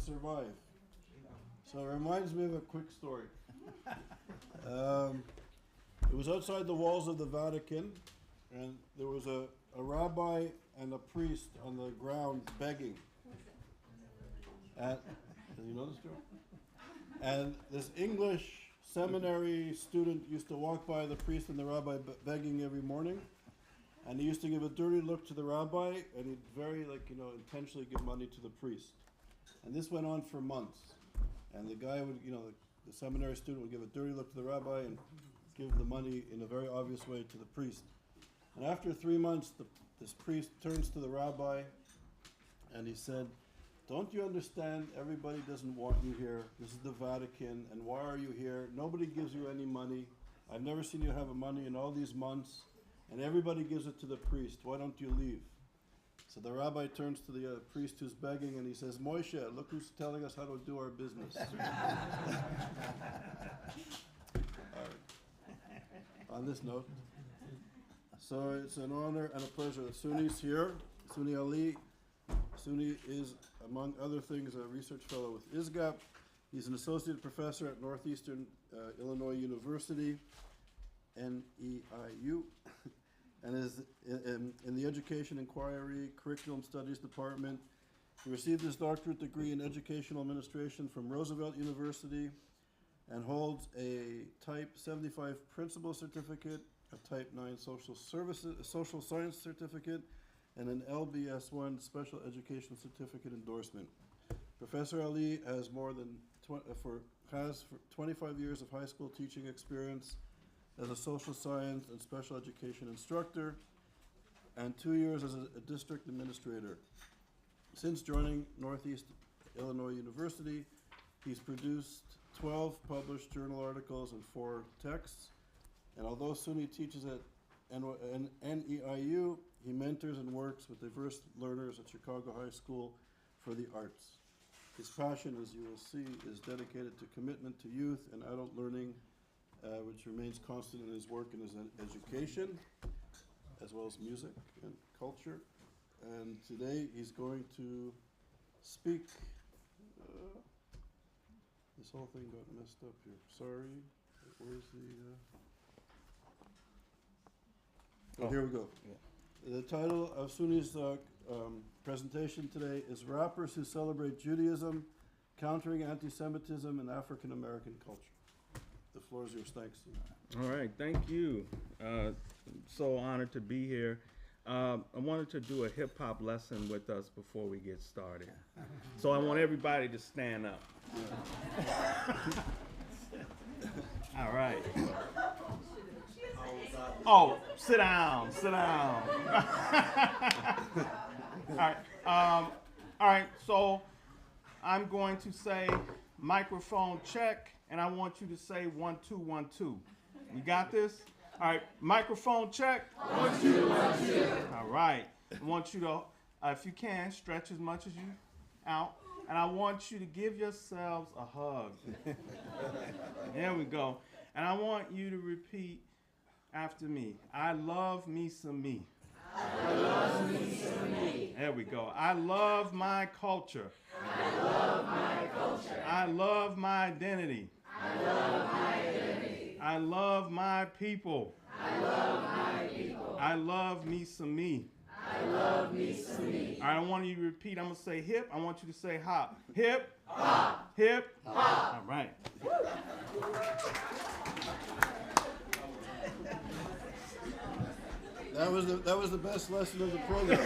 survive. So it reminds me of a quick story. It was outside the walls of the Vatican, and there was a rabbi and a priest on the ground begging. And, did you know this, Joe? And this English seminary student used to walk by the priest and the rabbi begging every morning, and he used to give a dirty look to the rabbi, and he'd very, intentionally give money to the priest. And this went on for months. And the guy would, the seminary student would give a dirty look to the rabbi and give the money in a very obvious way to the priest. And after 3 months, this priest turns to the rabbi and he said, "Don't you understand? Everybody doesn't want you here. This is the Vatican, and why are you here? Nobody gives you any money. I've never seen you have money in all these months, and everybody gives it to the priest. Why don't you leave?" So the rabbi turns to the priest who's begging and he says, "Moshe, look who's telling us how to do our business." On this note, so it's an honor and a pleasure that Sunni's here. Sunni Ali. Sunni is, among other things, a research fellow with ISGAP. He's an associate professor at Northeastern Illinois University, NEIU, and is in the Education Inquiry Curriculum Studies Department. He received his doctorate degree in Educational Administration from Roosevelt University and holds a Type 75 Principal Certificate, a Type 9 Social Science Certificate, and an LBS-1 Special Education Certificate endorsement. Professor Ali has more than 25 years of high school teaching experience as a social science and special education instructor, and 2 years as a district administrator. Since joining Northeast Illinois University, he's produced 12 published journal articles and 4 texts. And although Sunni teaches at NEIU, he mentors and works with diverse learners at Chicago High School for the Arts. His passion, as you will see, is dedicated to commitment to youth and adult learning, which remains constant in his work and his education, as well as music and culture. And today he's going to speak. This whole thing got messed up here. Sorry. Where's the... Here we go. Yeah. The title of Sunni's presentation today is Rappers Who Celebrate Judaism, Countering Anti-Semitism in African American Culture. The floor is yours. Thanks. All right. Thank you. So honored to be here. I wanted to do a hip-hop lesson with us before we get started. So I want everybody to stand up. All right. Oh, sit down, sit down. All right, so I'm going to say microphone check, and I want you to say 1, 2, 1, 2. You got this? All right, microphone check. 1, 2, 1, 2. All right, I want you to, if you can, stretch as much as you out, and I want you to give yourselves a hug. There we go. And I want you to repeat after me. I love me some me. I love me some me. There we go. I love my culture. I love my culture. I love my identity. I love my identity. I love my people. I love my people. I love me some me. I love me some me. All right, I want you to repeat. I'm going to say hip. I want you to say hop. Hip. Hop. Hip. Hop. All right. That was the best lesson of the program.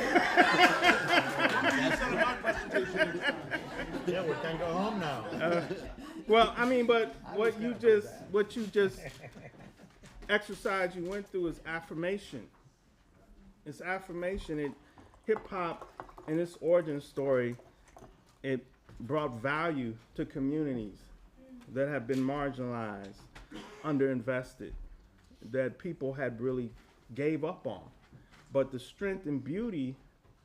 Yeah, we can go home now. Well, I mean, but what you just exercise you went through is affirmation. It's affirmation. Hip hop in its origin story, it brought value to communities that have been marginalized, underinvested, that people had really gave up on. But the strength and beauty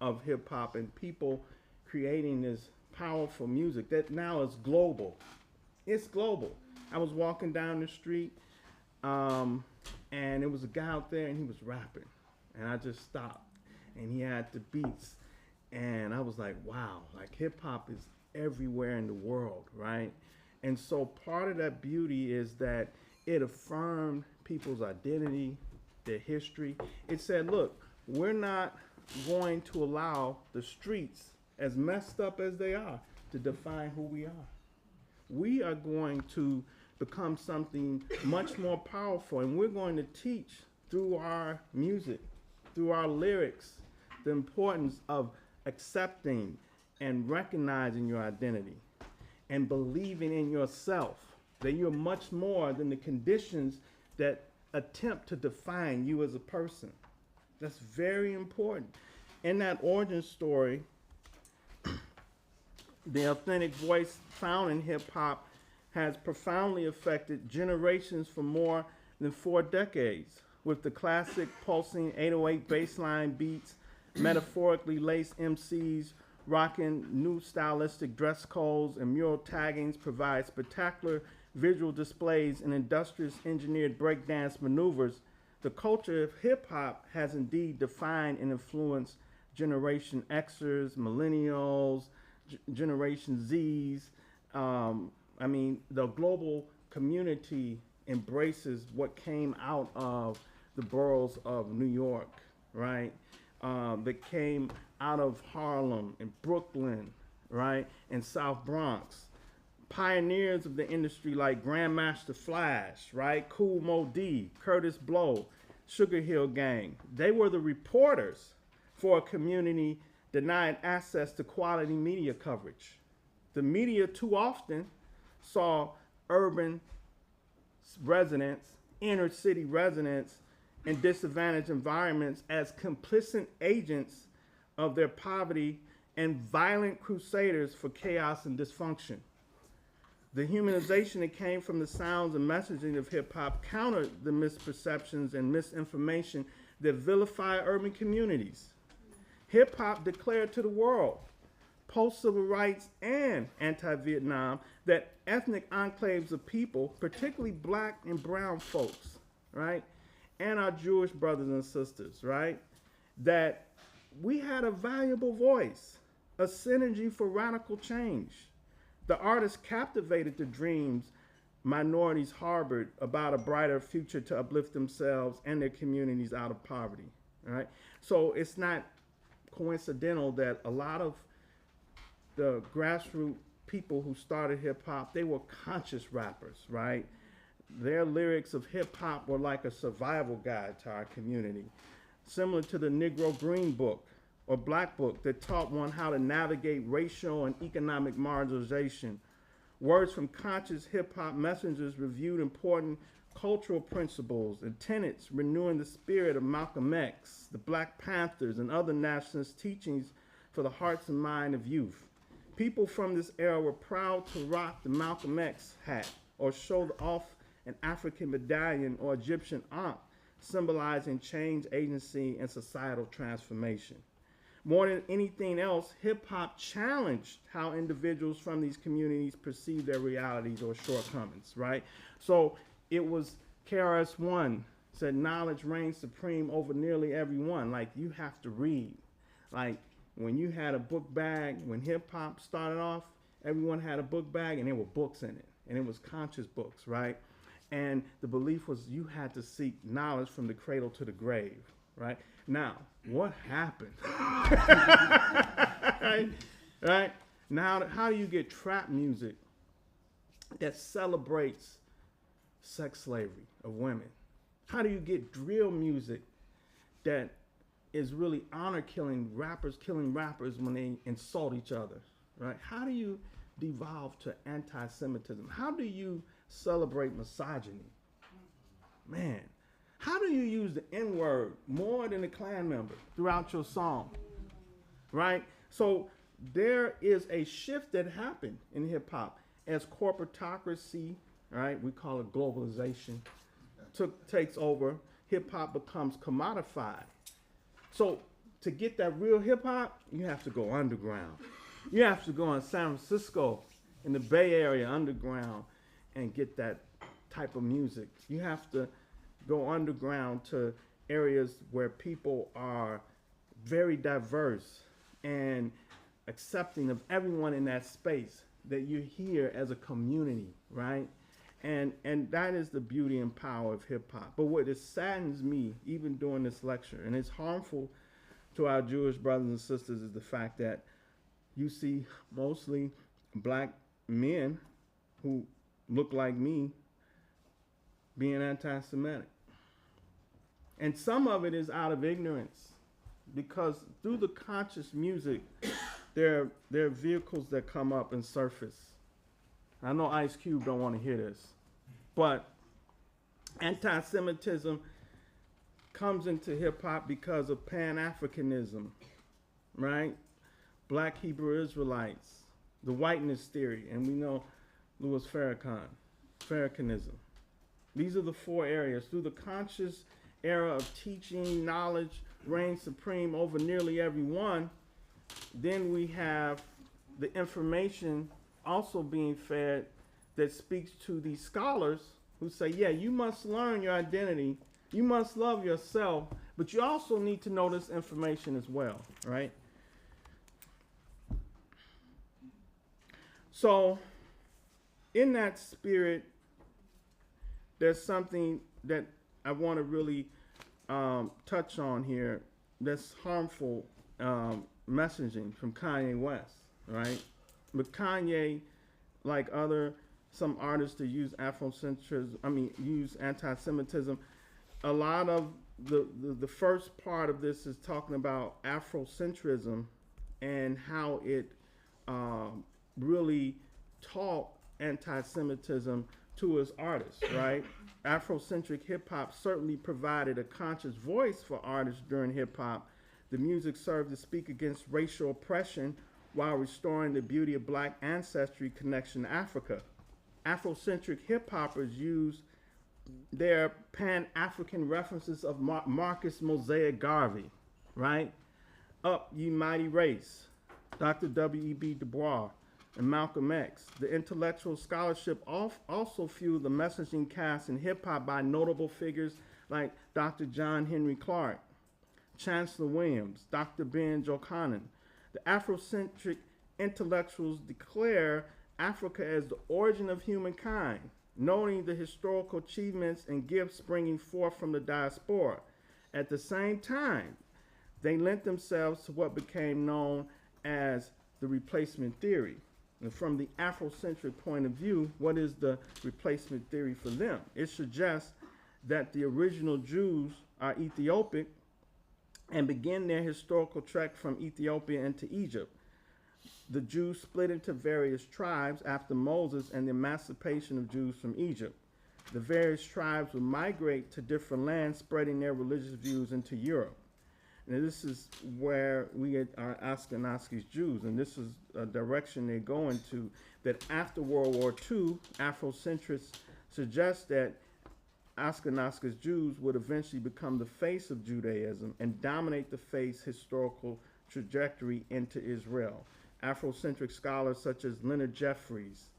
of hip hop and people creating this powerful music that now is global. It's global. I was walking down the street and there was a guy out there and he was rapping. And I just stopped and he had the beats. And I was like, wow, like hip hop is everywhere in the world, right? And so part of that beauty is that it affirmed people's identity, their history. It said, look, we're not going to allow the streets, as messed up as they are, to define who we are. We are going to become something much more powerful, and we're going to teach through our music, through our lyrics, the importance of accepting and recognizing your identity and believing in yourself, that you're much more than the conditions that attempt to define you as a person. That's very important. In that origin story, the authentic voice found in hip hop has profoundly affected generations for more than 4 decades, with the classic pulsing 808 bassline beats, metaphorically laced MCs rocking new stylistic dress codes, and mural taggings provide spectacular visual displays and industrious engineered breakdance maneuvers. The culture of hip hop has indeed defined and influenced Generation Xers, Millennials, Generation Zs. The global community embraces what came out of the boroughs of New York, right? That came out of Harlem and Brooklyn, right? And South Bronx. Pioneers of the industry like Grandmaster Flash, right? Kool Moe Dee, Curtis Blow, Sugar Hill Gang. They were the reporters for a community denied access to quality media coverage. The media too often saw urban residents, inner city residents, in disadvantaged environments as complicit agents of their poverty and violent crusaders for chaos and dysfunction. The humanization that came from the sounds and messaging of hip hop countered the misperceptions and misinformation that vilify urban communities. Hip hop declared to the world, post-civil rights and anti-Vietnam, that ethnic enclaves of people, particularly black and brown folks, right, and our Jewish brothers and sisters, right, that we had a valuable voice, a synergy for radical change. The artists captivated the dreams minorities harbored about a brighter future to uplift themselves and their communities out of poverty, right? So it's not coincidental that a lot of the grassroots people who started hip hop, they were conscious rappers, right? Their lyrics of hip hop were like a survival guide to our community, similar to the Negro Green Book or Black Book that taught one how to navigate racial and economic marginalization. Words from conscious hip hop messengers reviewed important cultural principles and tenets, renewing the spirit of Malcolm X, the Black Panthers, and other nationalist teachings for the hearts and mind of youth. People from this era were proud to rock the Malcolm X hat or show off an African medallion or Egyptian ankh, symbolizing change, agency, and societal transformation. More than anything else, hip-hop challenged how individuals from these communities perceive their realities or shortcomings, right? So it was KRS-One said knowledge reigns supreme over nearly everyone. Like, you have to read. Like, when you had a book bag, when hip-hop started off, everyone had a book bag and there were books in it. And it was conscious books, right? And the belief was you had to seek knowledge from the cradle to the grave, right? Now, what happened? right? Now, how do you get trap music that celebrates sex slavery of women? How do you get drill music that is really honor killing rappers when they insult each other, right? How do you devolve to anti-Semitism? How do you celebrate misogyny? Man, how do you use the N-word more than a Klan member throughout your song, right? So there is a shift that happened in hip hop as corporatocracy, right? We call it globalization, takes over. Hip hop becomes commodified. So to get that real hip hop, you have to go underground. You have to go in San Francisco, in the Bay Area underground, and get that type of music. You have to go underground to areas where people are very diverse and accepting of everyone in that space, that you're here as a community, right? And that is the beauty and power of hip hop. But what it saddens me, even during this lecture, and it's harmful to our Jewish brothers and sisters, is the fact that you see mostly black men who look like me being anti-Semitic. And some of it is out of ignorance, because through the conscious music, there are vehicles that come up and surface. I know Ice Cube don't want to hear this, but anti-Semitism comes into hip-hop because of Pan-Africanism, right? Black Hebrew Israelites, the whiteness theory, and we know Louis Farrakhanism. These are the four areas. Through the conscious era of teaching, knowledge reigns supreme over nearly everyone. Then we have the information also being fed that speaks to these scholars who say, yeah, you must learn your identity, you must love yourself, but you also need to know this information as well, right? So in that spirit, there's something that I want to really touch on here that's harmful messaging from Kanye West, right? But Kanye, like some artists that use use anti-Semitism, a lot of the first part of this is talking about Afrocentrism and how it really taught anti-Semitism to its artists, right? Afrocentric hip-hop certainly provided a conscious voice for artists during hip-hop. The music served to speak against racial oppression while restoring the beauty of black ancestry connection to Africa. Afrocentric hip-hoppers used their Pan-African references of Marcus Mosiah Garvey, right? Up Ye Mighty Race, Dr. W.E.B. Du Bois, and Malcolm X. The intellectual scholarship also fueled the messaging cast in hip-hop by notable figures like Dr. John Henry Clark, Chancellor Williams, Dr. Ben Jochanan. The Afrocentric intellectuals declare Africa as the origin of humankind, noting the historical achievements and gifts springing forth from the diaspora. At the same time, they lent themselves to what became known as the replacement theory. And from the Afrocentric point of view, what is the replacement theory for them? It suggests that the original Jews are Ethiopic and begin their historical trek from Ethiopia into Egypt. The Jews split into various tribes after Moses and the emancipation of Jews from Egypt. The various tribes would migrate to different lands, spreading their religious views into Europe. And this is where we get our Ashkenazi Jews, and this is a direction they go into, that after World War II, Afrocentrists suggest that Ashkenazi Jews would eventually become the face of Judaism and dominate the faith's historical trajectory into Israel. Afrocentric scholars such as Leonard Jeffries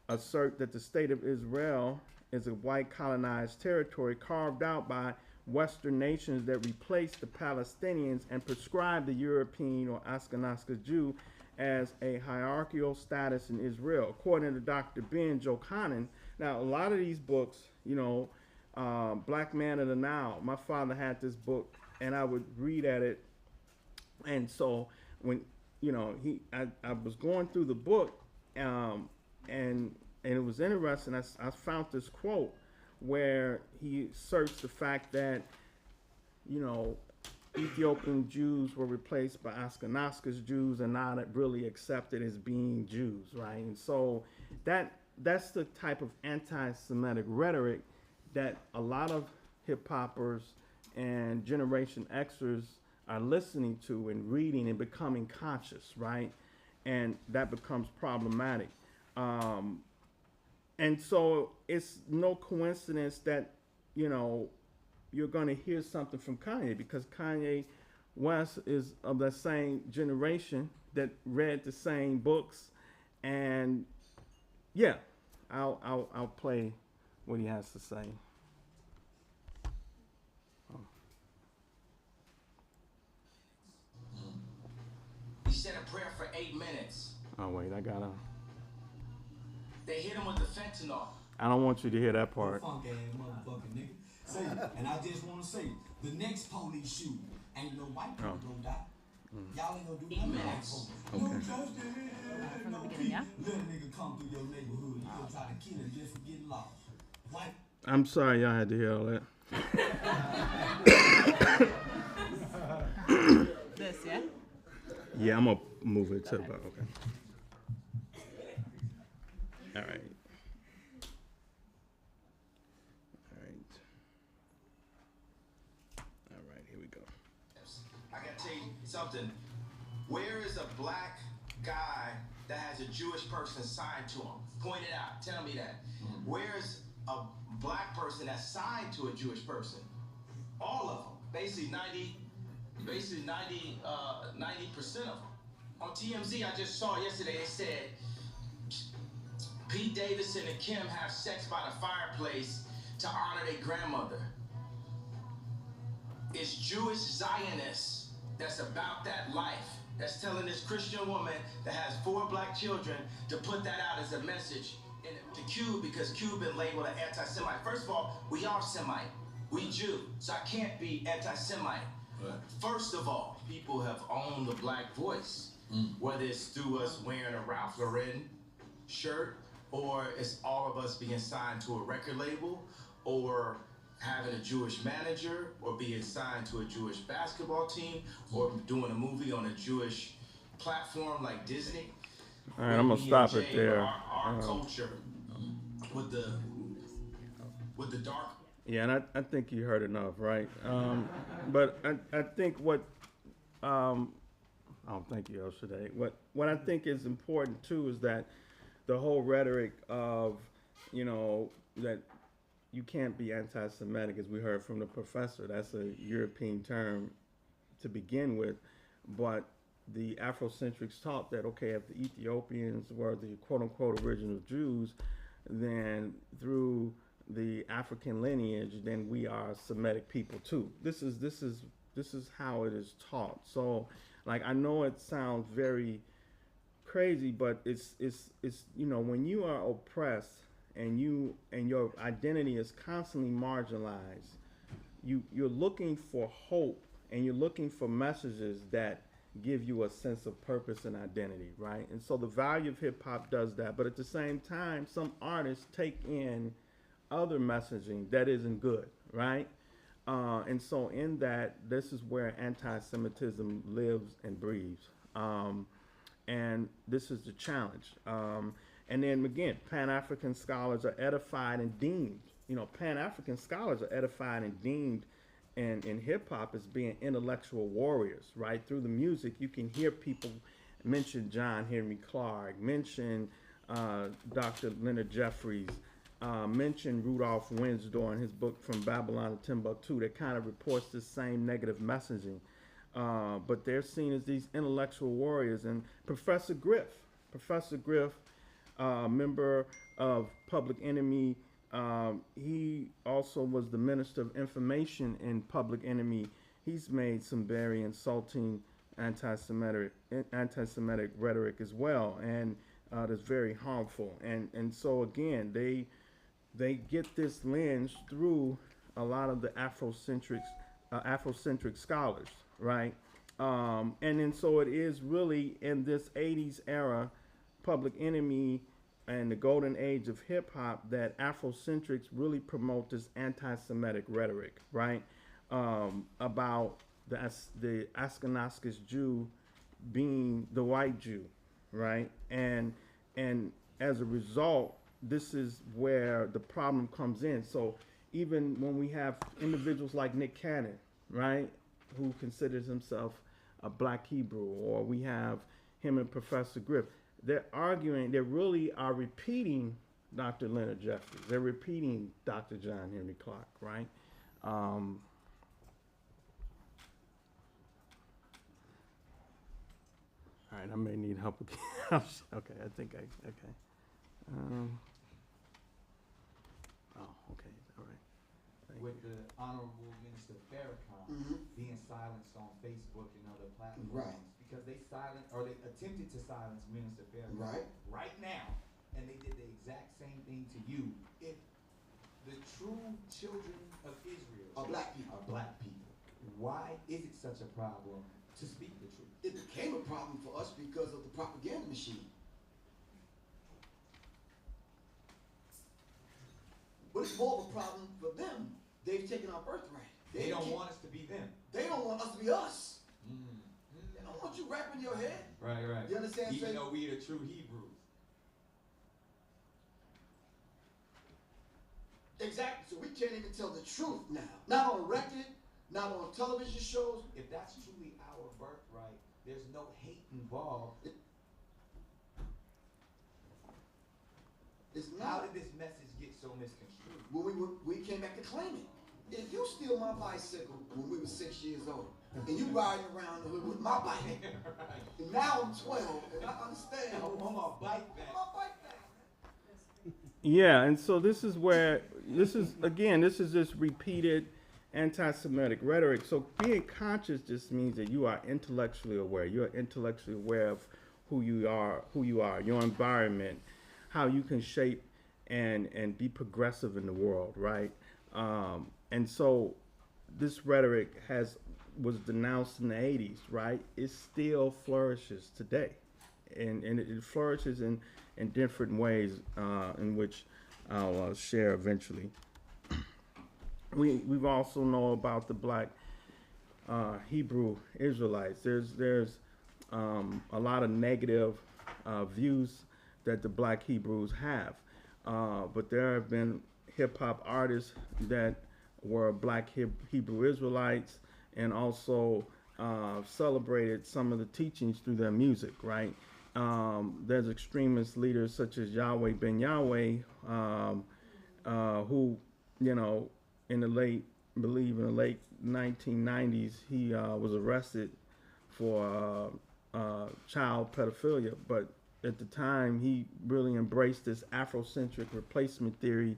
assert that the state of Israel is a white colonized territory carved out by Western nations that replaced the Palestinians and prescribed the European or Ashkenazi Jew as a hierarchical status in Israel. According to Dr. Ben Jochanan, now a lot of these books, Black Man of the Nile, my father had this book and I would read at it. And so when, I was going through the book and it was interesting. I found this quote where he asserts the fact that, Ethiopian Jews were replaced by Ashkenazi Jews and not really accepted as being Jews, right? And so that's the type of anti-Semitic rhetoric that a lot of hip-hoppers and Generation Xers are listening to and reading and becoming conscious, right? And that becomes problematic. And so it's no coincidence that, you're going to hear something from Kanye, because Kanye West is of the same generation that read the same books. And yeah, I'll play what he has to say. We said a prayer for 8 minutes. Oh wait, I gotta. They hit him with the fentanyl. I don't want you to hear that part. Funk ass motherfucker, nigga. Say, and I just want to say, the next police shooting, ain't no white people gonna die. Y'all ain't gonna do nothing to white folks. No justice, no peace. Let a nigga come through your neighborhood, you gonna try to kill him just for getting lost. White. I'm sorry y'all had to hear all that. This, yeah? Yeah, I'm gonna move it to about, okay. All right. All right, here we go. I gotta tell you something. Where is a black guy that has a Jewish person signed to him? Point it out. Tell me that. Where's a black person that's signed to a Jewish person? All of them. Basically 90% of them. On TMZ, I just saw yesterday, they said Pete Davidson and Kim have sex by the fireplace to honor their grandmother. It's Jewish Zionists that's about that life, that's telling this Christian woman that has 4 black children to put that out as a message to Q, because Q been labeled an anti-Semite. First of all, we are Semite. We Jew, so I can't be anti-Semite. Right. First of all, people have owned the black voice, whether it's through us wearing a Ralph Lauren shirt, or it's all of us being signed to a record label, or having a Jewish manager, or being signed to a Jewish basketball team, or doing a movie on a Jewish platform like Disney. All right, I'm gonna stop it there. Our culture with the dark. Yeah, and I think you heard enough, right? But I think what oh, thank you, El Shaddai. What I think is important too is that the whole rhetoric of, that you can't be anti-Semitic, as we heard from the professor. That's a European term to begin with, but the Afrocentrics taught that, okay, if the Ethiopians were the quote-unquote original Jews, then through the African lineage, then we are Semitic people too. This is how it is taught. So, like, I know it sounds very crazy, but it's when you are oppressed and your identity is constantly marginalized, you're looking for hope and you're looking for messages that give you a sense of purpose and identity, right? And so the value of hip hop does that, but at the same time, some artists take in other messaging that isn't good, right? And so in that, this is where anti-Semitism lives and breathes. And this is the challenge. And then again, Pan-African scholars are edified and deemed, Pan-African scholars are edified and deemed in hip hop as being intellectual warriors, right? Through the music, you can hear people mention John Henry Clark, mention Dr. Leonard Jeffries, mention Rudolph Winsdor in his book From Babylon to Timbuktu that kind of reports this same negative messaging. But they're seen as these intellectual warriors. And Professor Griff, member of Public Enemy, he also was the Minister of Information in Public Enemy. He's made some very insulting anti-Semitic rhetoric as well, and that's very harmful. And so again, they get this lens through a lot of the Afrocentric scholars, right? And then so it is really in this 80s era, Public Enemy and the golden age of hip hop, that Afrocentrics really promote this anti-Semitic rhetoric, right? About the Ashkenazi Jew being the white Jew, right? And as a result, this is where the problem comes in. So even when we have individuals like Nick Cannon, right, who considers himself a black Hebrew, or we have him and Professor Griff, they're arguing, they really are repeating Dr. Leonard Jeffries. They're repeating Dr. John Henry Clark, right? All right, I may need help again. Okay, I think okay. Okay, all right. With the Honorable Minister Farrakhan being silenced on Facebook and other platforms, because they attempted to silence Minister Right. Fairfax right now, and they did the exact same thing to you. If the true children of Israel Are black people. why is it such a problem to speak the truth? It became a problem for us because of the propaganda machine. But it's more of a problem for them. They've taken our birthright. They don't want us to be them. They don't want us to be us. They don't want you wrapping your head. Right. You understand? Even though we are the true Hebrews. Exactly. So we can't even tell the truth now. Not on record, not on television shows. If that's truly our birthright, there's no hate involved. It's How not. did this message get so misconstrued? When we came back to claim it. If you steal my bicycle when we were 6 years old, and you riding around the hood with my bike, Right. and now I'm 12, and I understand. I want my bike back. My bike back. Yeah, and so this is where this is this repeated anti-Semitic rhetoric. So being conscious just means that you are intellectually aware. You're intellectually aware of who you are, your environment, how you can shape and be progressive in the world, right? And so this rhetoric was denounced in the 80s, right? It still flourishes today, and it flourishes in different ways, in which I'll share eventually. We've also know about the black Hebrew Israelites. There's a lot of negative views that the black Hebrews have, but there have been hip hop artists that were black Hebrew Israelites, and also celebrated some of the teachings through their music, right? There's extremist leaders such as Yahweh Ben Yahweh, who, in the late 1990s, he was arrested for child pedophilia, but at the time he really embraced this Afrocentric replacement theory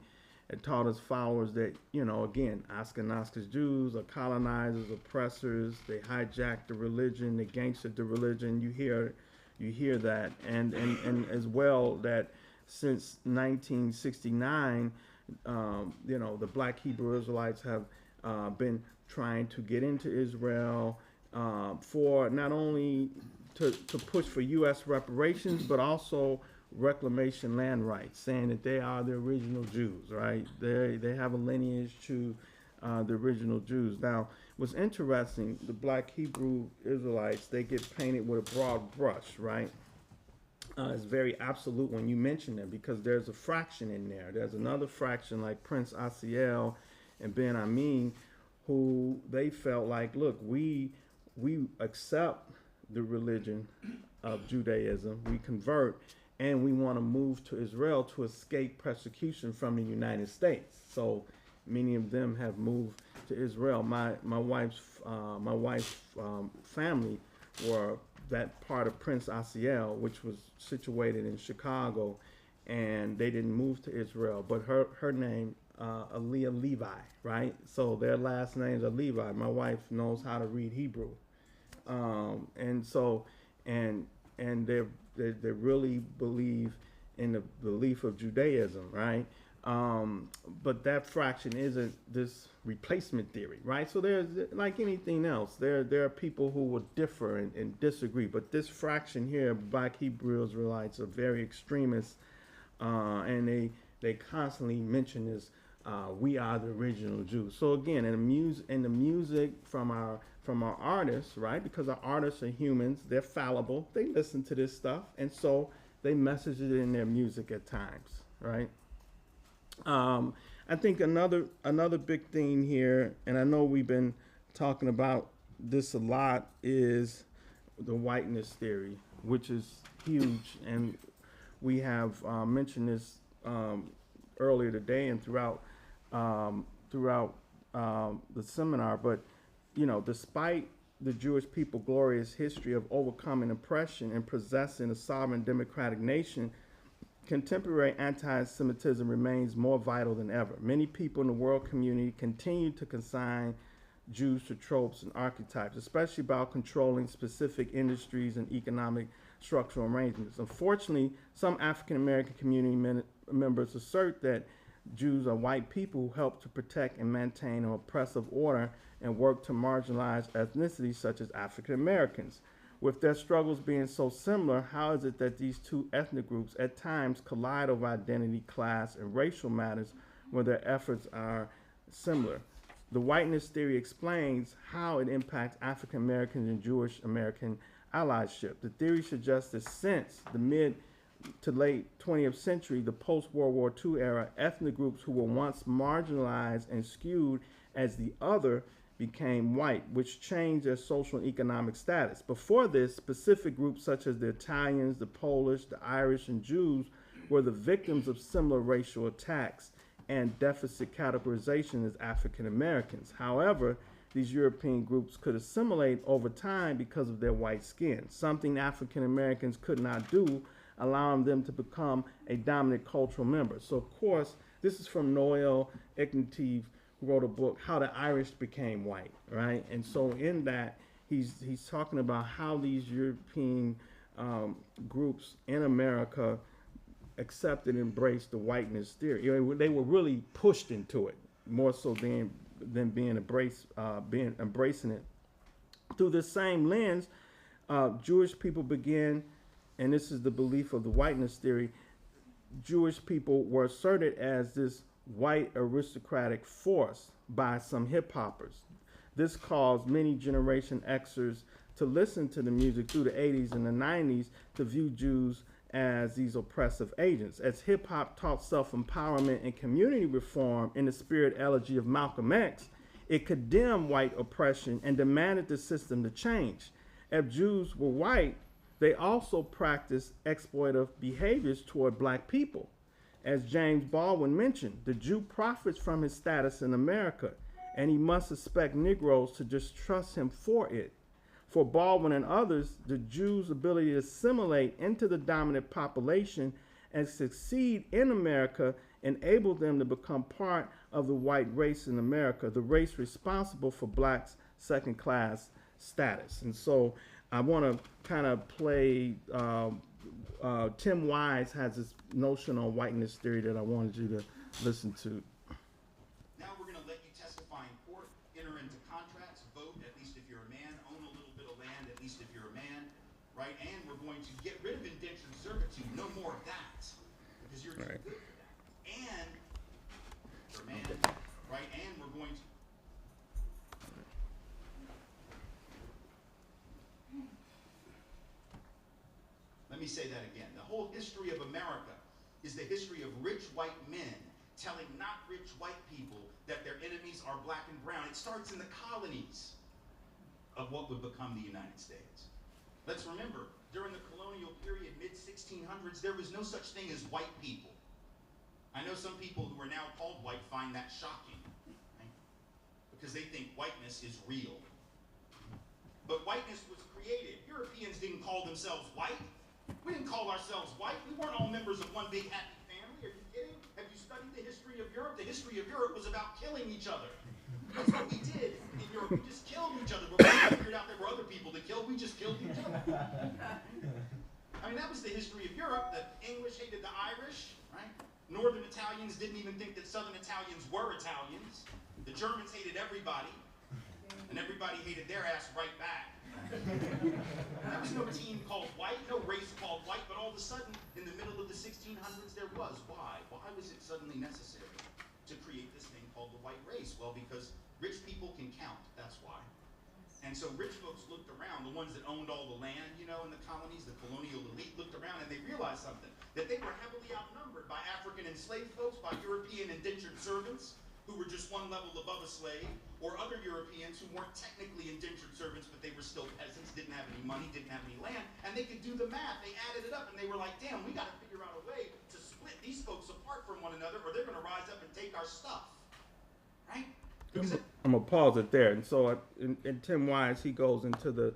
and taught his followers that, again, Ashkenazi Jews are colonizers, oppressors. They hijacked the religion, they gangstered the religion. You hear that, and as well that since 1969, the black Hebrew Israelites have been trying to get into Israel for not only to push for U.S. reparations, but also reclamation land rights, saying that they are the original Jews, right? They have a lineage to the original Jews. Now, what's interesting, the black Hebrew Israelites, they get painted with a broad brush, right? It's very absolute when you mention them, because there's a fraction in there. There's another fraction like Prince Asiel and Ben Amin, who they felt like, look, we accept the religion of Judaism, we convert, and we want to move to Israel to escape persecution from the United States. So many of them have moved to Israel. My wife's family were that part of Prince Asiel, which was situated in Chicago, and they didn't move to Israel. But her name, Aliyah Levi, right? So their last names are Levi. My wife knows how to read Hebrew, and they really believe in the belief of Judaism, right? But that fraction isn't this replacement theory, right? So there's, like anything else, there are people who will differ and disagree, but this fraction here, black Hebrew Israelites, are very extremist, and they constantly mention this, we are the original Jews. So again, in the music from our artists, right? Because our artists are humans, they're fallible, they listen to this stuff, and so they message it in their music at times, right? I think another big theme here, and I know we've been talking about this a lot, is the whiteness theory, which is huge, and we have mentioned this earlier today and throughout the seminar. But despite the Jewish people's glorious history of overcoming oppression and possessing a sovereign democratic nation, contemporary anti-Semitism remains more vital than ever. Many people in the world community continue to consign Jews to tropes and archetypes, especially about controlling specific industries and economic structural arrangements. Unfortunately, some African American community members assert that Jews are white people who help to protect and maintain an oppressive order and work to marginalize ethnicities such as African Americans. With their struggles being so similar, how is it that these two ethnic groups at times collide over identity, class, and racial matters when their efforts are similar? The whiteness theory explains how it impacts African Americans and Jewish American allyship. The theory suggests that since the mid to late 20th century, the post-World War II era, ethnic groups who were once marginalized and skewed as the other became white, which changed their social and economic status. Before this, specific groups such as the Italians, the Polish, the Irish, and Jews were the victims of similar racial attacks and deficit categorization as African Americans. However, these European groups could assimilate over time because of their white skin, something African Americans could not do, allowing them to become a dominant cultural member. So, of course, this is from Noel Ignative, who wrote a book, How the Irish Became White, right? And so in that, he's talking about how these European groups in America accepted and embraced the whiteness theory. You know, they were really pushed into it, more so than being embracing it. Through this same lens, Jewish people began, and this is the belief of the whiteness theory, Jewish people were asserted as this white aristocratic force by some hip-hoppers. This caused many Generation Xers to listen to the music through the 80s and the 90s to view Jews as these oppressive agents. As hip-hop taught self-empowerment and community reform in the spirit elegy of Malcolm X, it condemned white oppression and demanded the system to change. If Jews were white, they also practiced exploitative behaviors toward black people. As James Baldwin mentioned, the Jew profits from his status in America, and he must expect Negroes to just trust him for it. For Baldwin and others, the Jews' ability to assimilate into the dominant population and succeed in America enabled them to become part of the white race in America, the race responsible for blacks' second-class status. And so I want to kind of play Tim Wise has this notion on whiteness theory that I wanted you to listen to. Now we're going to let you testify in court, enter into contracts, vote, at least if you're a man, own a little bit of land, at least if you're a man, right? And we're going to get rid of indentured servitude. No more of that, because you're too good for that. And you're a man, right? And we're going to let me say that again. The whole history of America is the history of rich white men telling not rich white people that their enemies are black and brown. It starts in the colonies of what would become the United States. Let's remember, during the colonial period, mid-1600s, there was no such thing as white people. I know some people who are now called white find that shocking, right? Because they think whiteness is real. But whiteness was created. Europeans didn't call themselves white. We didn't call ourselves white. We weren't all members of one big happy family. Are you kidding? Have you studied the history of Europe? The history of Europe was about killing each other. That's what we did in Europe. We just killed each other. But when we figured out there were other people to kill, we just killed each other. I mean, that was the history of Europe. The English hated the Irish, right? Northern Italians didn't even think that Southern Italians were Italians. The Germans hated everybody, and everybody hated their ass right back. There was no team called white, no race called white, but all of a sudden, in the middle of the 1600s, there was. Why? Why was it suddenly necessary to create this thing called the white race? Well, because rich people can count, that's why. And so rich folks looked around, the ones that owned all the land, you know, in the colonies, the colonial elite looked around and they realized something, that they were heavily outnumbered by African enslaved folks, by European indentured servants, who were just one level above a slave, or other Europeans who weren't technically indentured servants, but they were still peasants, didn't have any money, didn't have any land, and they could do the math. They added it up, and they were like, damn, we got to figure out a way to split these folks apart from one another, or they're going to rise up and take our stuff, right? I'm going to pause it there. And so in Tim Wise, he goes into the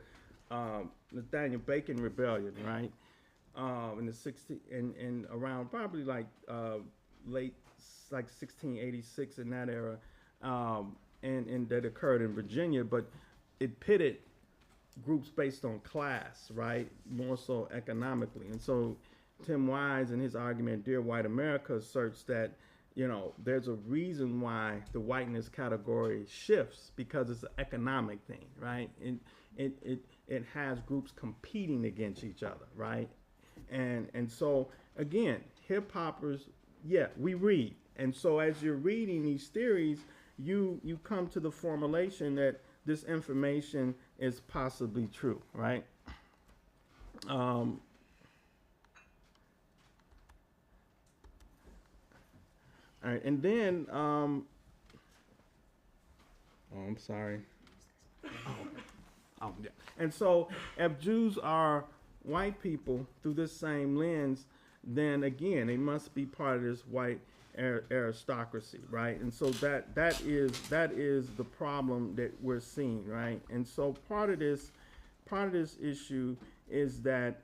Nathaniel Bacon Rebellion, right? In the 60s, around probably like late, like 1686 in that era. and that occurred in Virginia, but it pitted groups based on class, right? More so economically. And so Tim Wise in his argument, Dear White America, asserts that, you know, there's a reason why the whiteness category shifts, because it's an economic thing, right? It has groups competing against each other, right? And so again, hip hoppers, yeah, we read. And so as you're reading these theories, you come to the formulation that this information is possibly true, right? All right, and then, oh, I'm sorry. Oh, yeah. And so if Jews are white people through this same lens, then again, they must be part of this white aristocracy, right? And so that is the problem that we're seeing, right? And so part of this issue is that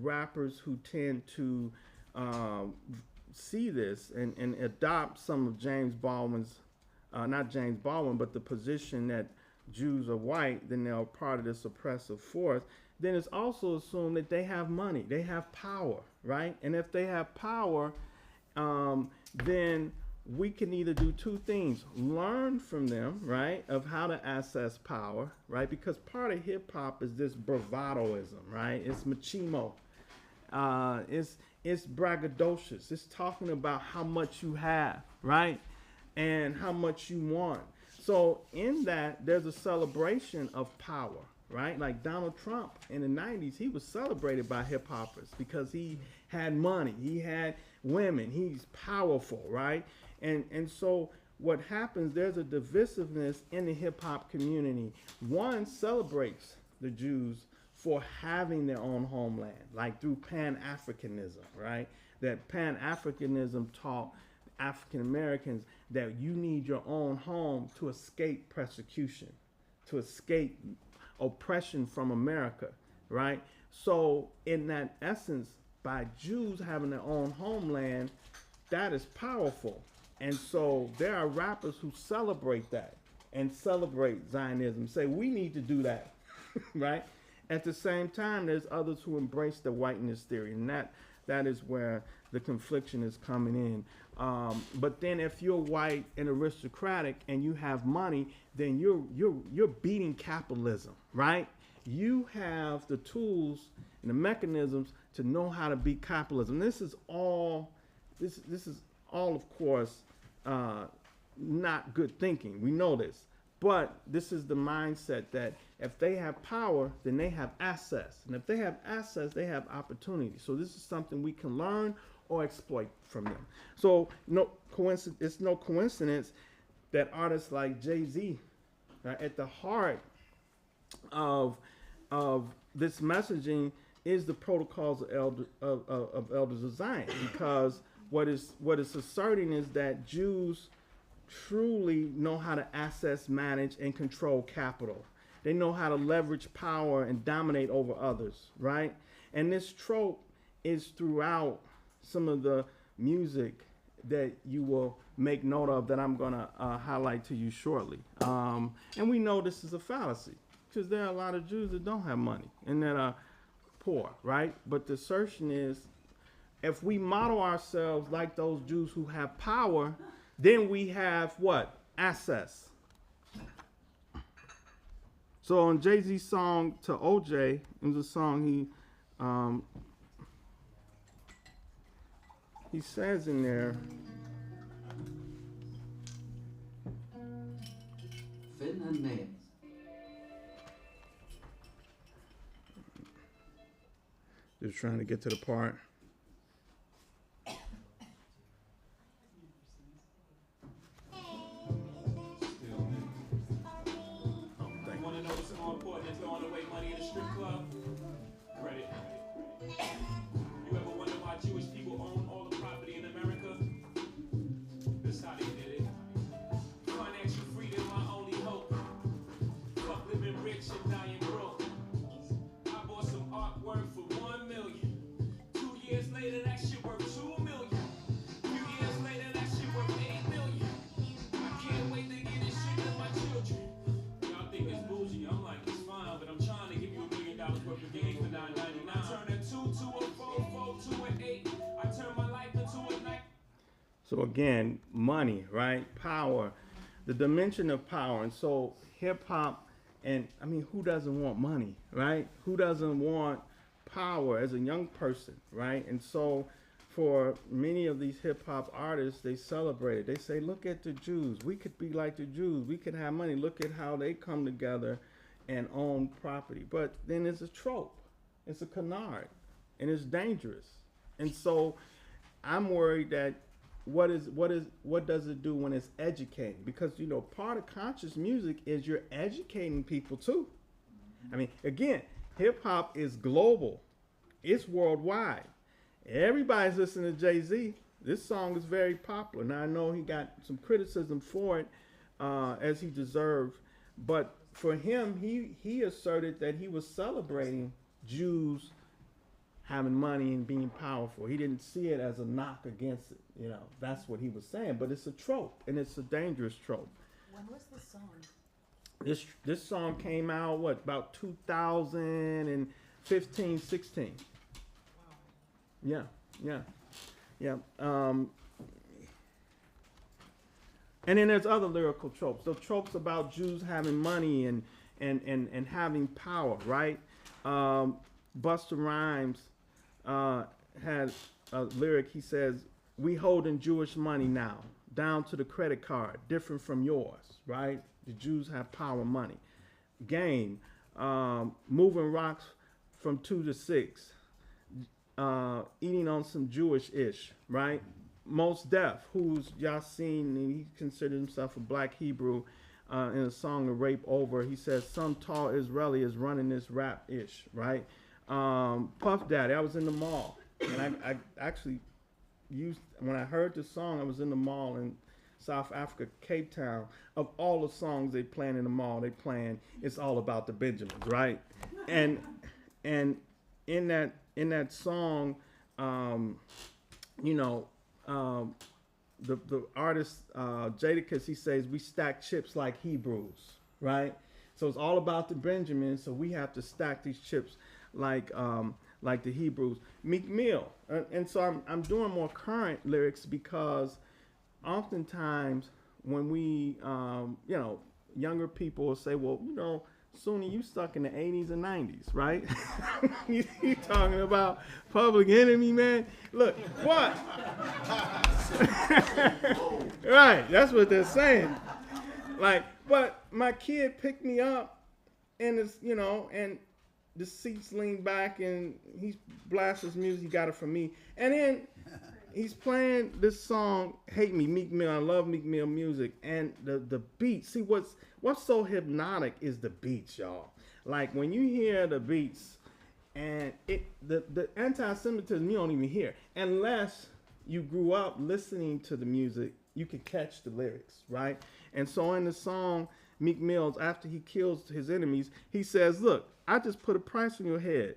rappers who tend to see this and adopt some of James Baldwin's, not James Baldwin, but the position that Jews are white, then they're part of this oppressive force, then it's also assumed that they have money, they have power, right? And if they have power, then we can either do two things: learn from them, right, of how to access power, right? Because part of hip hop is this bravadoism, right? It's machismo. It's braggadocious. It's talking about how much you have, right? And how much you want. So in that, there's a celebration of power, right? Like Donald Trump in the 90s, he was celebrated by hip hoppers because he had money, he had women, he's powerful, right? And so what happens, there's a divisiveness in the hip hop community. One celebrates the Jews for having their own homeland, like through Pan-Africanism, right? That Pan-Africanism taught African Americans that you need your own home to escape persecution, to escape oppression from America, right? So in that essence, by Jews having their own homeland, that is powerful. And so there are rappers who celebrate that and celebrate Zionism, say we need to do that, right? At the same time, there's others who embrace the whiteness theory, and that is where the confliction is coming in. But then if you're white and aristocratic and you have money, then you're beating capitalism, right? You have the tools and the mechanisms to know how to beat capitalism. This is all, of course, not good thinking. We know this. But this is the mindset that if they have power, then they have access. And if they have access, they have opportunity. So this is something we can learn or exploit from them. So it's no coincidence that artists like Jay-Z are at the heart of this messaging is the protocols of elders of Zion, because what it's asserting is that Jews truly know how to access, manage, and control capital. They know how to leverage power and dominate over others, right? And this trope is throughout some of the music that you will make note of that I'm going to highlight to you shortly. And we know this is a fallacy because there are a lot of Jews that don't have money and that are poor, right? But the assertion is if we model ourselves like those Jews who have power, then we have what? Access. So on Jay-Z's song to OJ, it was a song he says in there, just trying to get to the part. So again, money, right? Power, the dimension of power. And so hip hop, and I mean, who doesn't want money, right? Who doesn't want power as a young person, right? And so for many of these hip hop artists, they celebrate it. They say, look at the Jews. We could be like the Jews. We could have money. Look at how they come together and own property. But then it's a trope. It's a canard. And it's dangerous. And so I'm worried that what does it do when it's educating? Because, you know, part of conscious music is you're educating people too. I mean, again, hip hop is global. It's worldwide. Everybody's listening to Jay-Z. This song is very popular. Now, I know he got some criticism for it, as he deserved. But for him, he asserted that he was celebrating Jews having money and being powerful. He didn't see it as a knock against it. You know, that's what he was saying. But it's a trope, and it's a dangerous trope. When was this song? This song came out, about 2015, 16. Wow. Yeah. And then there's other lyrical tropes. The tropes about Jews having money and having power, right? Busta Rhymes had a lyric. He says, "We holding Jewish money now, down to the credit card, different from yours," right? The Jews have power, money. Game, moving rocks from 2 to 6, eating on some Jewish-ish, right? Most Def, who's y'all seen, and he considered himself a black Hebrew in a song of Rape Over. He says, some tall Israeli is running this rap-ish, right? Puff Daddy, I was in the mall, and I actually when I heard the song, I was in the mall in South Africa, Cape Town. Of all the songs they playing in the mall, they playing It's All About the Benjamins, right? And in that song, the artist Jadakiss, he says, we stack chips like Hebrews, right? So it's all about the Benjamins, so we have to stack these chips like the Hebrews. Meek Mill, and so I'm doing more current lyrics because oftentimes when we, younger people will say, well, Sunni, you stuck in the 80s and 90s, right? you talking about Public Enemy, man? Look, what? Right, that's what they're saying. Like, but my kid picked me up, and it's, and the seats lean back, and he blasts his music. He got it from me, and then he's playing this song, "Hate Me," Meek Mill. I love Meek Mill music, and the beat. See, what's so hypnotic is the beats, y'all. Like when you hear the beats, and the anti-Semitism you don't even hear unless you grew up listening to the music. You can catch the lyrics, right? And so in the song, Meek Mills, after he kills his enemies, he says, "Look, I just put a price on your head.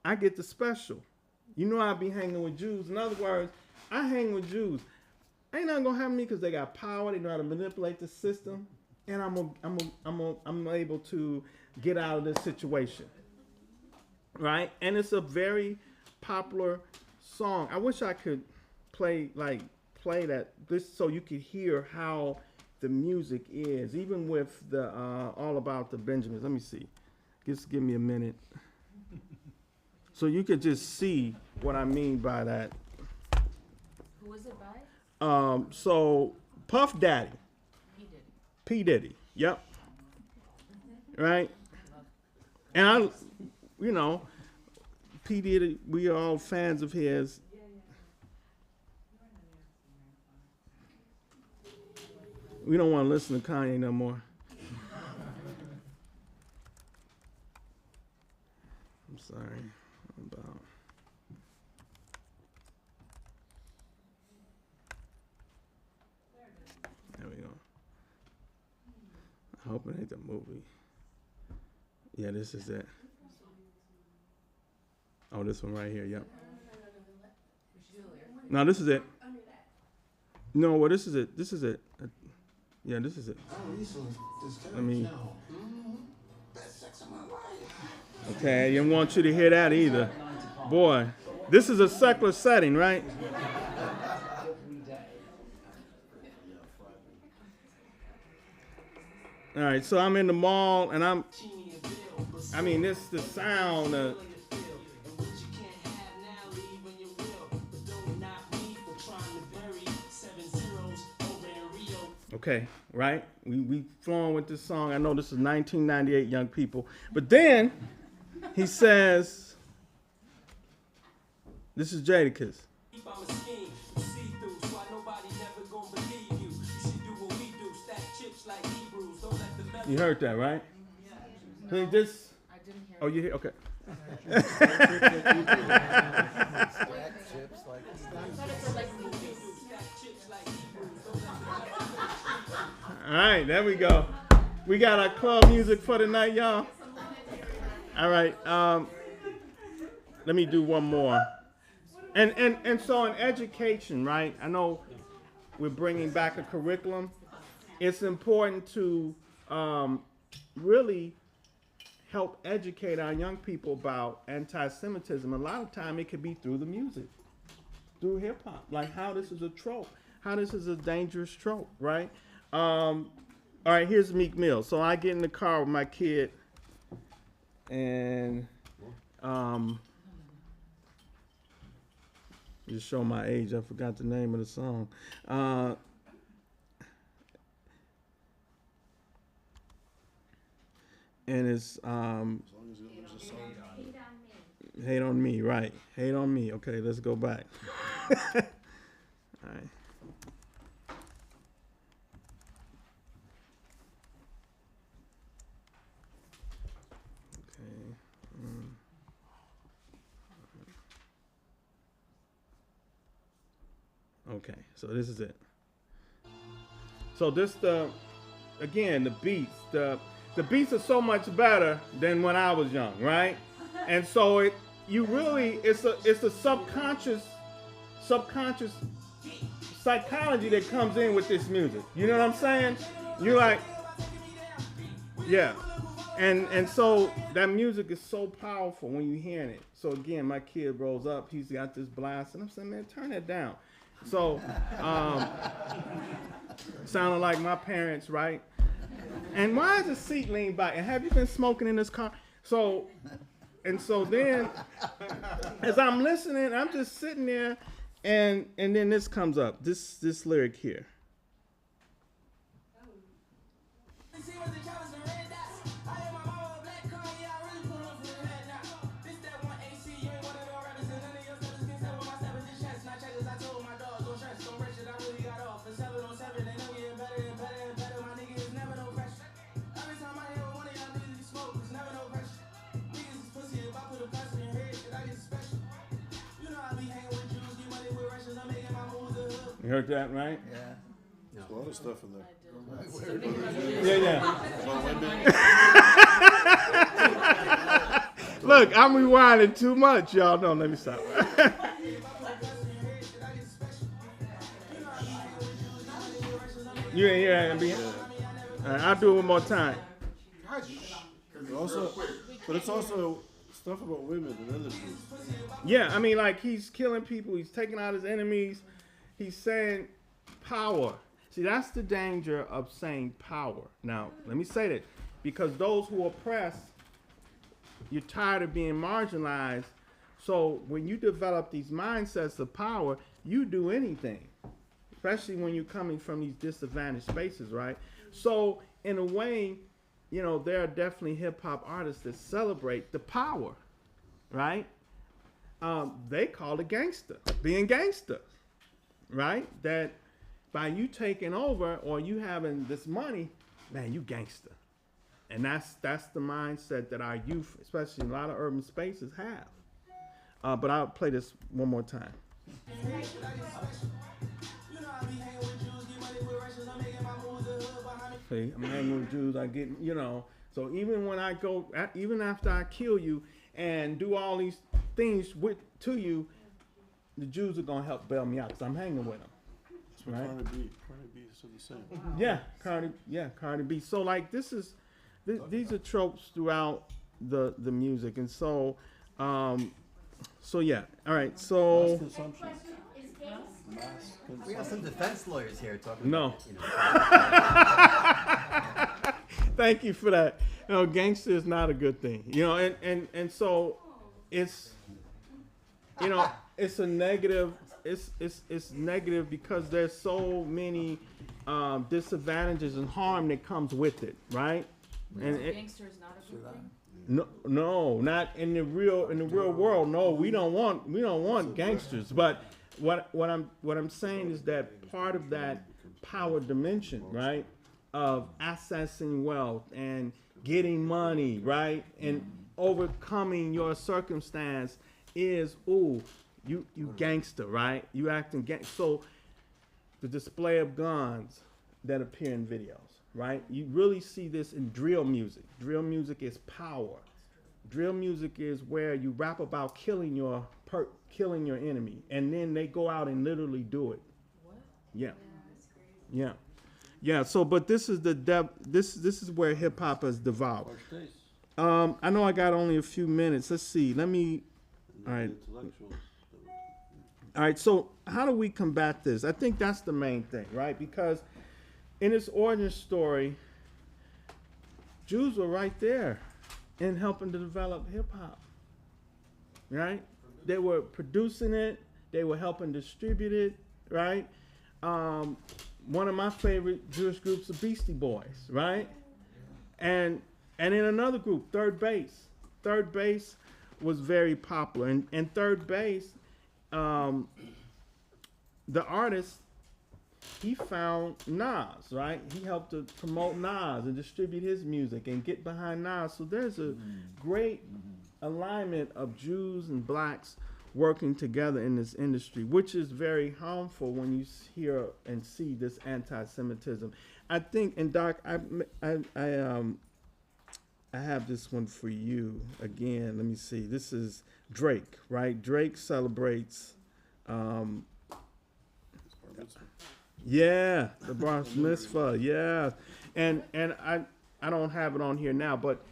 I get the special. You know I be hanging with Jews." In other words, I hang with Jews. Ain't nothing gonna happen to me because they got power. They know how to manipulate the system, and I'm able to get out of this situation, right? And it's a very popular song. I wish I could play that this so you could hear how the music is, even with the All About the Benjamins. Let me see. Just give me a minute. So you could just see what I mean by that. Who was it by? So Puff Daddy. P. Diddy. Yep. Right? And P. Diddy, we are all fans of his. We don't want to listen to Kanye no more. I'm sorry. There we go. I hope it ain't the movie. Yeah, this is it. Oh, this one right here. Yep. No, this is it. No, well, this is it. This is it. Yeah, this is it. I mean, okay, I didn't want you to hear that either. Boy, this is a secular setting, right? All right, so I'm in the mall, and I mean, this the sound. Okay, right? We flowing with this song. I know this is 1998, young people. But then he says, this is Jadakiss. You heard that, right? Hey, this. I didn't hear. Oh, you hear? Okay. All right, there we go. We got our club music for the night, y'all. All right, let me do one more. And so in education, right? I know we're bringing back a curriculum. It's important to really help educate our young people about anti-Semitism. A lot of time it could be through the music, through hip hop, like how this is a trope, how this is a dangerous trope, right? All right, here's Meek Mill. So I get in the car with my kid, and just show my age. I forgot the name of the song. And it's Hate on Me, right? Hate on Me. Okay, let's go back. All right. Okay, so this is it. So this again the beats. The beats are so much better than when I was young, right? And so it's a subconscious psychology that comes in with this music. You know what I'm saying? You're like, yeah. And so that music is so powerful when you're hearing it. So again, my kid rolls up, he's got this blast, and I'm saying, man, turn that down. So, sounded like my parents, right? And why is the seat leaned back? And have you been smoking in this car? So then, as I'm listening, I'm just sitting there, and then this comes up, this lyric here. You heard that, right? Yeah. There's a lot of stuff in there. Yeah. Look, I'm rewinding too much, y'all. No, let me stop. You ain't hear that, All right, I'll do it one more time. But it's also stuff about women and other things. Yeah, I mean, like, he's killing people. He's taking out his enemies. He's saying power. See, that's the danger of saying power. Now, let me say that, because those who oppress, you're tired of being marginalized. So when you develop these mindsets of power, you do anything, especially when you're coming from these disadvantaged spaces, right? So in a way, you know, there are definitely hip hop artists that celebrate the power, right? They call it gangster, being gangster. Right? That by you taking over or you having this money, man, you gangster. And that's the mindset that our youth, especially in a lot of urban spaces, have. But I'll play this one more time. Okay, I'm hanging with Jews, I get, you know. So even when I go, even after I kill you and do all these things to you, the Jews are gonna help bail me out because I'm hanging with them. That's what Cardi B said the same. Yeah, Cardi B. So like these are tropes throughout the music, and so yeah. All right, so we got some defense lawyers here talking. No. About, Thank you for that. No, gangster is not a good thing. And so it's, it's a negative. It's negative because there's so many disadvantages and harm that comes with it, right? And Gangster is not a good thing. no, not in the real world. No, we don't want gangsters. But what I'm saying is that part of that power dimension, right, of accessing wealth and getting money, right, and overcoming your circumstance is you gangster, right? You acting so the display of guns that appear in videos, right? You really see this in drill music. Drill music is power. Drill music is where you rap about killing your enemy, and then they go out and literally do it. What? Yeah. That's crazy. Yeah. So, but this is this is where hip hop has devolved. I know I got only a few minutes. Let's see. All right. All right. So, how do we combat this? I think that's the main thing, right? Because in its origin story, Jews were right there in helping to develop hip hop, right? They were producing it. They were helping distribute it, right? One of my favorite Jewish groups, the Beastie Boys, right? And in another group, Third Base. Third Base was very popular. And Third Base, the artist, he found Nas, right? He helped to promote Nas and distribute his music and get behind Nas. So there's a great alignment of Jews and blacks working together in this industry, which is very harmful when you hear and see this anti-Semitism. I think, and Doc, I have this one for you again. Let me see. This is Drake, right? Drake celebrates, the bar mitzvah, yeah, and I don't have it on here now, but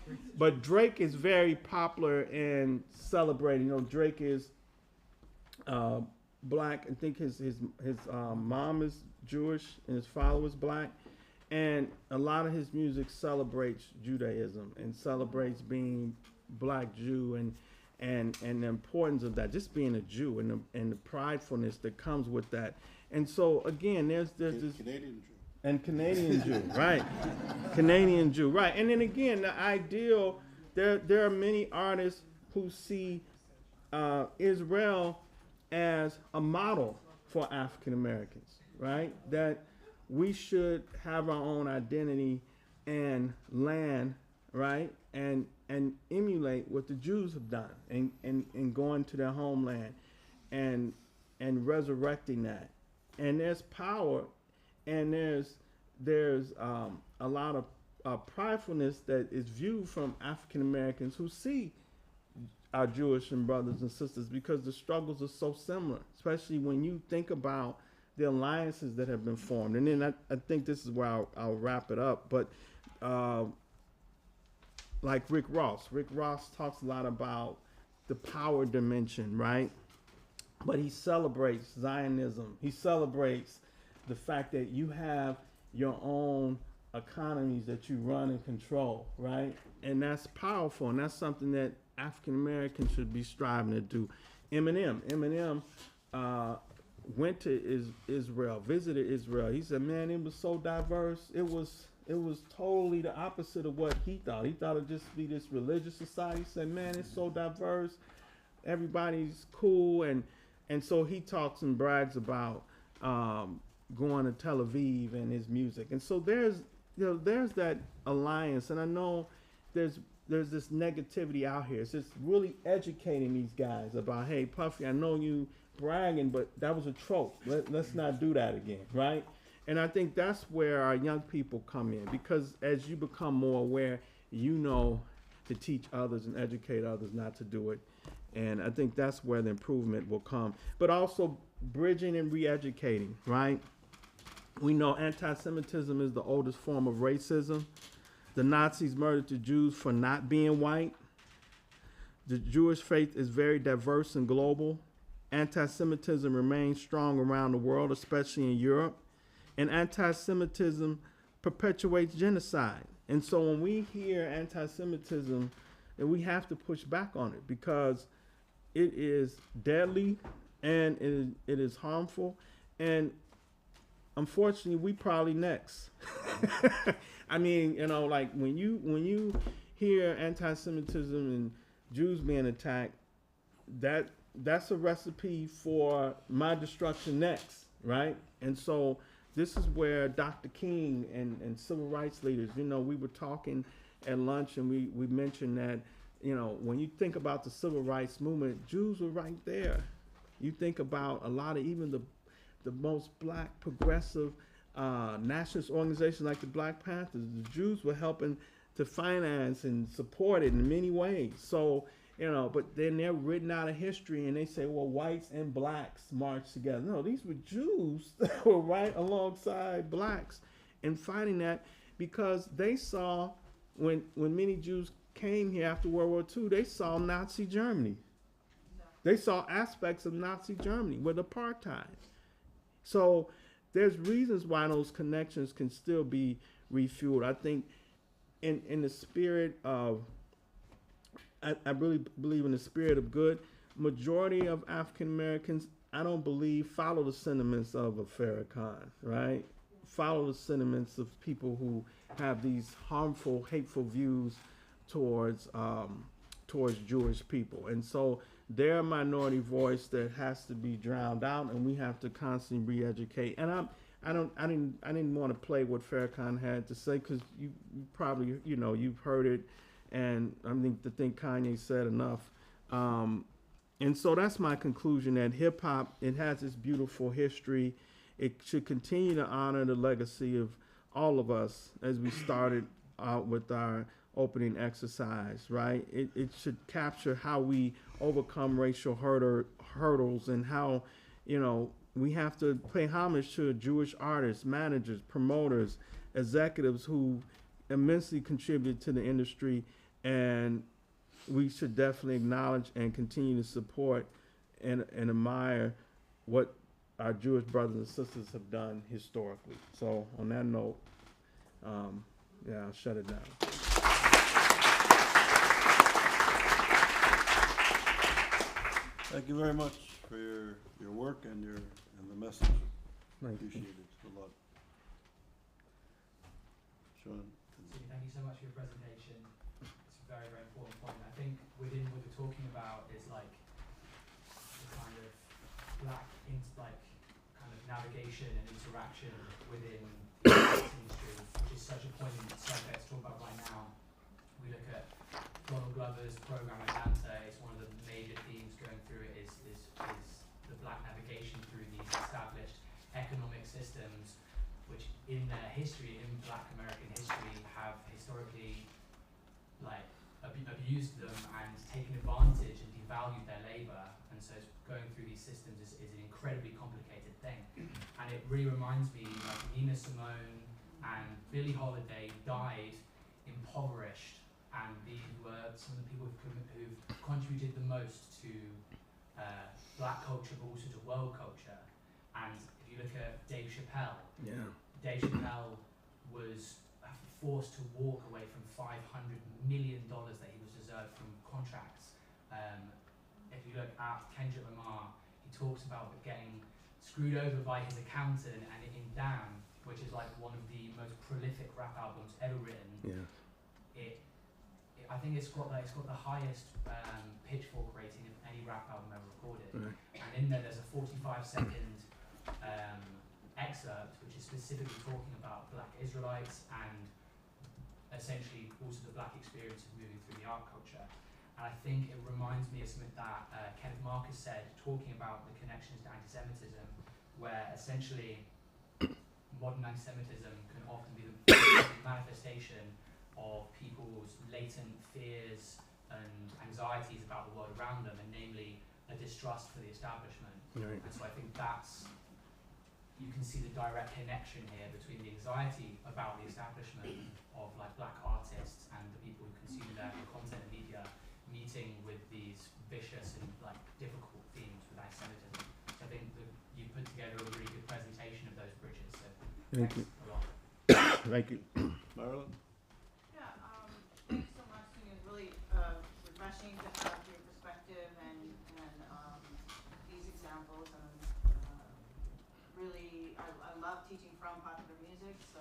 Drake is very popular in celebrating. Drake is black. I think his mom is Jewish and his father was black, and a lot of his music celebrates Judaism and celebrates being black Jew and the importance of that, just being a Jew and the pridefulness that comes with that. And so again, there's this Canadian Jew. And Canadian Jew, right? Canadian Jew, right? And then again, the ideal. There are many artists who see Israel as a model for African Americans, right? That we should have our own identity and land, right? And emulate what the Jews have done and going to their homeland and resurrecting that. And there's power, and there's a lot of pridefulness that is viewed from African Americans who see our Jewish and brothers and sisters, because the struggles are so similar, especially when you think about the alliances that have been formed. And then I think this is where I'll wrap it up. But like Rick Ross talks a lot about the power dimension, right? But he celebrates Zionism. He celebrates the fact that you have your own economies that you run and control, right? And that's powerful, and that's something that African Americans should be striving to do. Eminem went to Israel, visited Israel. He said, man, it was so diverse. It was totally the opposite of what he thought. He thought it'd just be this religious society. He said, man, it's so diverse. Everybody's cool. And so he talks and brags about going to Tel Aviv and his music. And so there's that alliance. And I know there's this negativity out here. It's just really educating these guys about, hey, Puffy, I know you bragging, but that was a trope. Let's not do that again, right? And I think that's where our young people come in, because as you become more aware, you know to teach others and educate others not to do it. And I think that's where the improvement will come. But also bridging and re-educating, right? We know anti-Semitism is the oldest form of racism. The Nazis murdered the Jews for not being white. The Jewish faith is very diverse and global. Anti-Semitism remains strong around the world, especially in Europe. And anti-Semitism perpetuates genocide. And so when we hear anti-Semitism, then we have to push back on it because it is deadly and it is harmful. And unfortunately, we probably next. I mean, you know, like when you hear anti-Semitism and Jews being attacked, that's a recipe for my destruction next, right? And so this is where Dr. King and civil rights leaders, you know, we were talking at lunch and we mentioned that, you know, when you think about the civil rights movement, Jews were right there. You think about a lot of even the most black progressive nationalist organizations like the Black Panthers, the Jews were helping to finance and support it in many ways. So, you know, but then they're written out of history and they say, well, whites and blacks marched together. No, these were Jews that were right alongside blacks in fighting that because they saw when many Jews came here after World War II, they saw Nazi Germany. They saw aspects of Nazi Germany with apartheid. So there's reasons why those connections can still be refueled. I think in the spirit of, I really believe in the spirit of good. Majority of African Americans, I don't believe, follow the sentiments of a Farrakhan, right? Follow the sentiments of people who have these harmful, hateful views towards Jewish people. And so they're a minority voice that has to be drowned out, and we have to constantly re-educate. And I didn't want to play what Farrakhan had to say because you probably, you know, you've heard it, and I think Kanye said enough. And so that's my conclusion, that hip hop, it has this beautiful history. It should continue to honor the legacy of all of us as we started out with our opening exercise, right? It should capture how we overcome racial hurdles and how, you know, we have to pay homage to Jewish artists, managers, promoters, executives who immensely contributed to the industry, and we should definitely acknowledge and continue to support and admire what our Jewish brothers and sisters have done historically. So on that note, yeah, I'll shut it down. Thank you very much for your work and the message. Appreciate it a lot. Sean. Thank you so much for your presentation. It's a very, very important point. I think within what we're talking about is like the kind of kind of navigation and interaction within the industry, which is such a poignant subject to talk about right now. We look at Donald Glover's program Atlanta. It's one of the major themes going through it is the black navigation through these established economic systems, which in their history, in black American history, have historically abused them and taken advantage and devalued their labor. And so going through these systems is an incredibly complicated thing. And it really reminds me, like Nina Simone and Billie Holiday died impoverished, and these were some of the people who've contributed the most to black culture, but also to world culture. And if you look at Dave Chappelle, Dave Chappelle was forced to walk away from $500 million that he was reserved from contracts. If you look at Kendrick Lamar, he talks about getting screwed over by his accountant, and in Damn, which is like one of the most prolific rap albums ever written, I think it's got the highest pitchfork rating of any rap album ever recorded. And in there's a 45-second excerpt which is specifically talking about black Israelites and essentially also the black experience of moving through the art culture. And I think it reminds me of something that Kenneth Marcus said, talking about the connections to anti-Semitism, where essentially modern anti-Semitism can often be the manifestation of people's latent fears and anxieties about the world around them, and namely a distrust for the establishment. Right. And so I think you can see the direct connection here between the anxiety about the establishment of like black artists and the people who consume their content and media, meeting with these vicious and like difficult themes with anti-Semitism. So I think that you put together a really good presentation of those bridges. So thank you a lot. Thank you. Marilyn? refreshing to have your perspective and these examples. And really, I love teaching from popular music. So,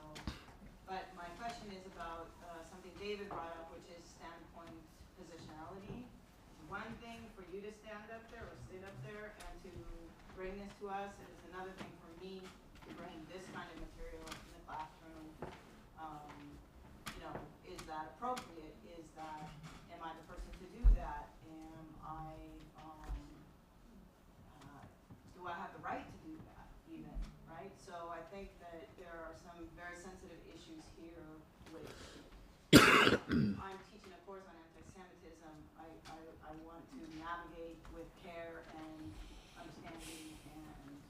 but my question is about something David brought up, which is standpoint positionality. One thing for you to stand up there or sit up there and to bring this to us, and it's another thing for me to bring this kind of material in the classroom. You know, is that appropriate? Is that, am I the person to do that? Am I, do I have the right to do that even, right? So I think that there are some very sensitive issues here which I'm teaching a course on anti-Semitism. I want to navigate with care and understanding and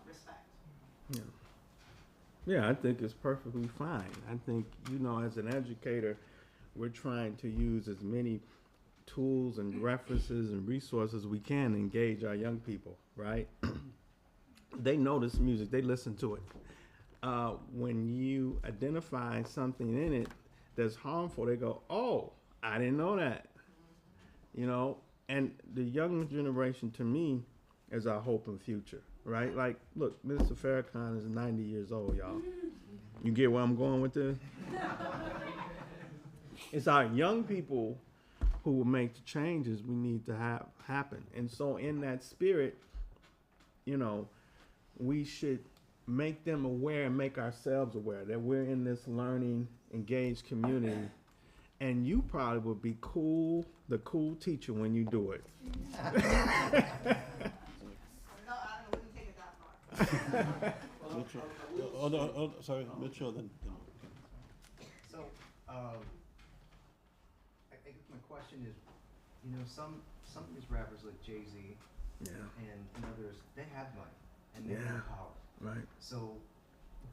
respect. Yeah. Yeah, I think it's perfectly fine. I think, you know, as an educator, we're trying to use as many tools and references and resources we can to engage our young people, right? They know this music, they listen to it. When you identify something in it that's harmful, they go, oh, I didn't know that. You know, and the young generation to me is our hope and future, right? Like, look, Mr. Farrakhan is 90 years old, y'all. You get where I'm going with this? It's our young people who will make the changes we need to have happen. And so in that spirit, you know, we should make them aware and make ourselves aware that we're in this learning, engaged community. And you probably would be the cool teacher when you do it. No, I wouldn't take it that far. Mitchell. Sorry, Mitchell. Then. So, I think my question is, you know, some of these rappers like Jay-Z and others, they have money and they have power. Right. So,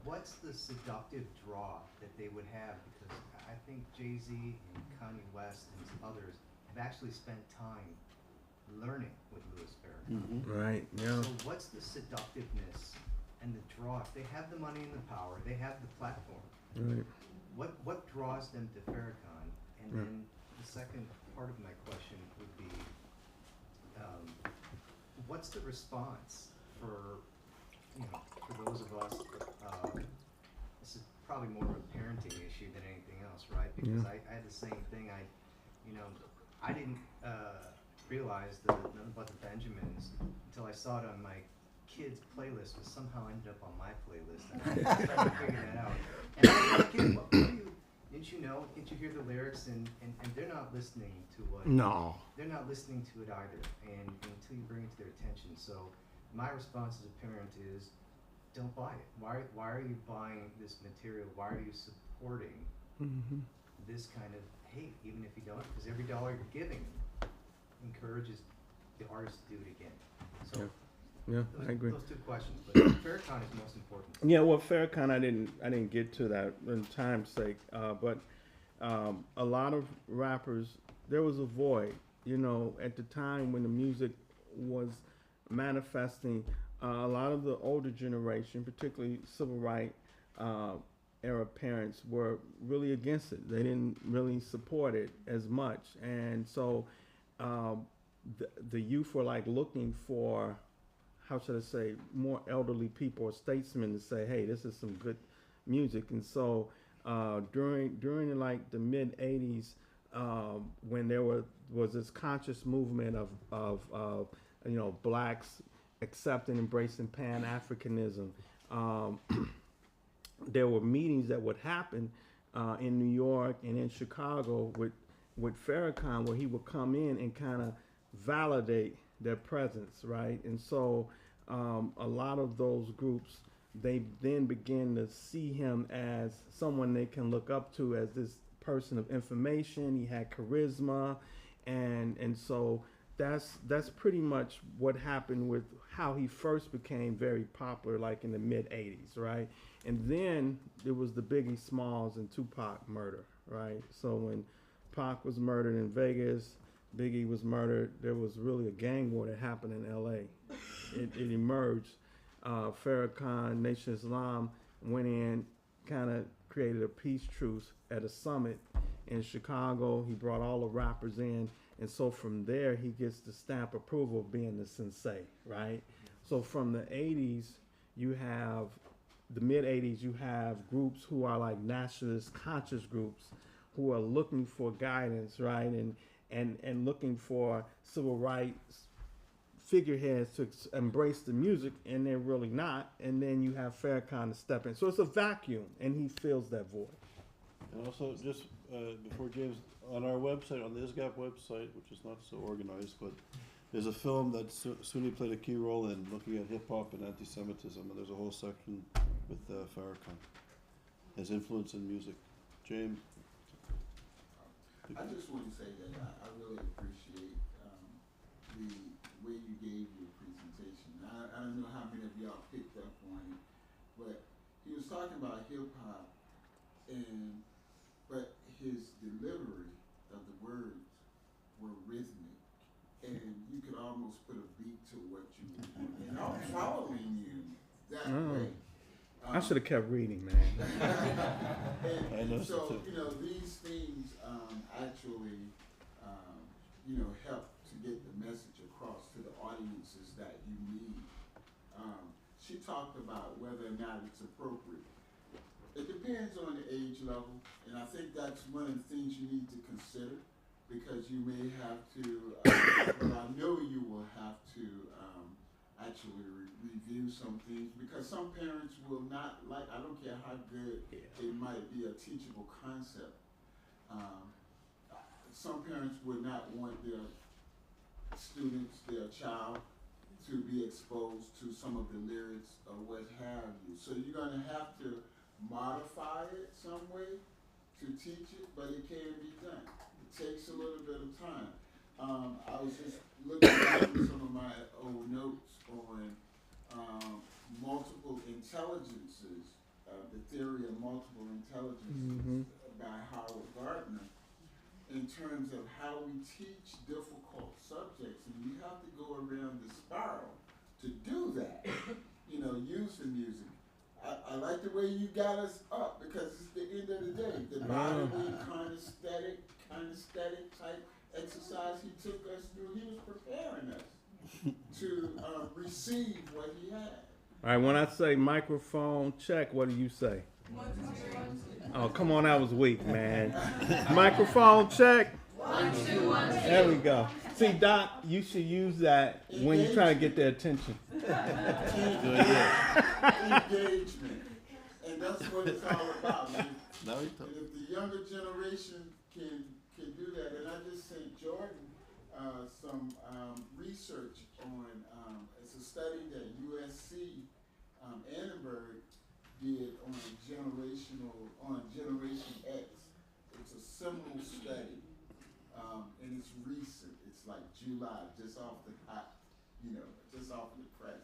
what's the seductive draw that they would have? Because I think Jay-Z and Kanye West and some others have actually spent time learning with Louis Farrakhan. Mm-hmm. Right, yeah. So what's the seductiveness and the draw? If they have the money and the power, they have the platform. Right. What draws them to Farrakhan? And then the second part of my question would be, what's the response for, you know, for those of us, this is probably more of a parenting issue than anything else, right? Because I had the same thing. I didn't realize nothing about the Benjamins until I saw it on my kids' playlist, but somehow ended up on my playlist. And I started to figure that out. And I was like, kid, didn't you know? Didn't you hear the lyrics? And they're not listening to what. No. They're not listening to it either. And until you bring it to their attention. So my response as a parent is, don't buy it. Why are you buying this material? Why are you supporting this kind of hate, even if you don't? Because every dollar you're giving encourages the artist to do it again. So I agree. Those two questions, but Farrakhan is most important. Yeah, well, Farrakhan, I didn't get to that in time's sake, but a lot of rappers, there was a void, you know, at the time when the music was manifesting. A lot of the older generation, particularly civil rights era parents, were really against it. They didn't really support it as much, and so the youth were like looking for, how should I say, more elderly people or statesmen to say, hey, this is some good music. And so during like the mid 80s, when there was this conscious movement of you know, blacks accepting, embracing Pan-Africanism, there were meetings that would happen in New York and in Chicago with Farrakhan, where he would come in and kind of validate their presence, right? And so a lot of those groups, they then begin to see him as someone they can look up to, as this person of information. He had charisma, and so that's pretty much what happened with how he first became very popular, like in the mid 80s, right? And then there was the Biggie Smalls and Tupac murder, right? So when Pac was murdered in Vegas, Biggie was murdered, there was really a gang war that happened in LA. It emerged. Farrakhan, Nation Islam went in, kind of created a peace truce at a summit in Chicago. He brought all the rappers in, And so from there, he gets the stamp approval of being the sensei, right? So from the 80s, you have, the mid 80s, you have groups who are like nationalist conscious groups who are looking for guidance, right? And looking for civil rights figureheads to embrace the music, and they're really not. And then you have Farrakhan to step in. So it's a vacuum, and he fills that void. And also, just before James, on our website, on the ISGAP website, which is not so organized, but there's a film that Sunni played a key role in, looking at hip-hop and anti-Semitism, and there's a whole section with Farrakhan, his influence in music. James? I just want to say that I really appreciate the way you gave your presentation. I don't know how many of y'all picked up on it, but he was talking about hip-hop, but his delivery of the words were rhythmic, and you could almost put a beat to what you were doing. And I'm following you that way. I should have kept reading, man. and so, these things actually, help to get the message across to the audiences that you need. She talked about whether or not it's appropriate. It depends on the age level, and I think that's one of the things you need to consider, because you may have to, well, I know you will have to actually review some things, because some parents will not like, I don't care how good it might be a teachable concept. Some parents would not want their students, their child, to be exposed to some of the lyrics or what have you. So you're going to have to modify it some way to teach it, but it can be done. It takes a little bit of time. I was just looking at some of my old notes on multiple intelligences, the theory of multiple intelligences by Howard Gardner, in terms of how we teach difficult subjects. And you have to go around the spiral to do that. Use the music. I like the way you got us up, because it's the end of the day. The bodily kinesthetic type exercise he took us through, he was preparing us to receive what he had. All right, when I say microphone check, what do you say? Oh, come on, that was weak, man. Microphone check. 1, 2, 1, 2. There we go. See, Doc, you should use that when you're trying to get their attention. Engagement. And that's what it's all about. And if the younger generation can do that, and I just sent Jordan some research on, it's a study that USC Annenberg did on Generation X. It's a seminal study, and it's recent. It's like July, just off the hot, just off the press.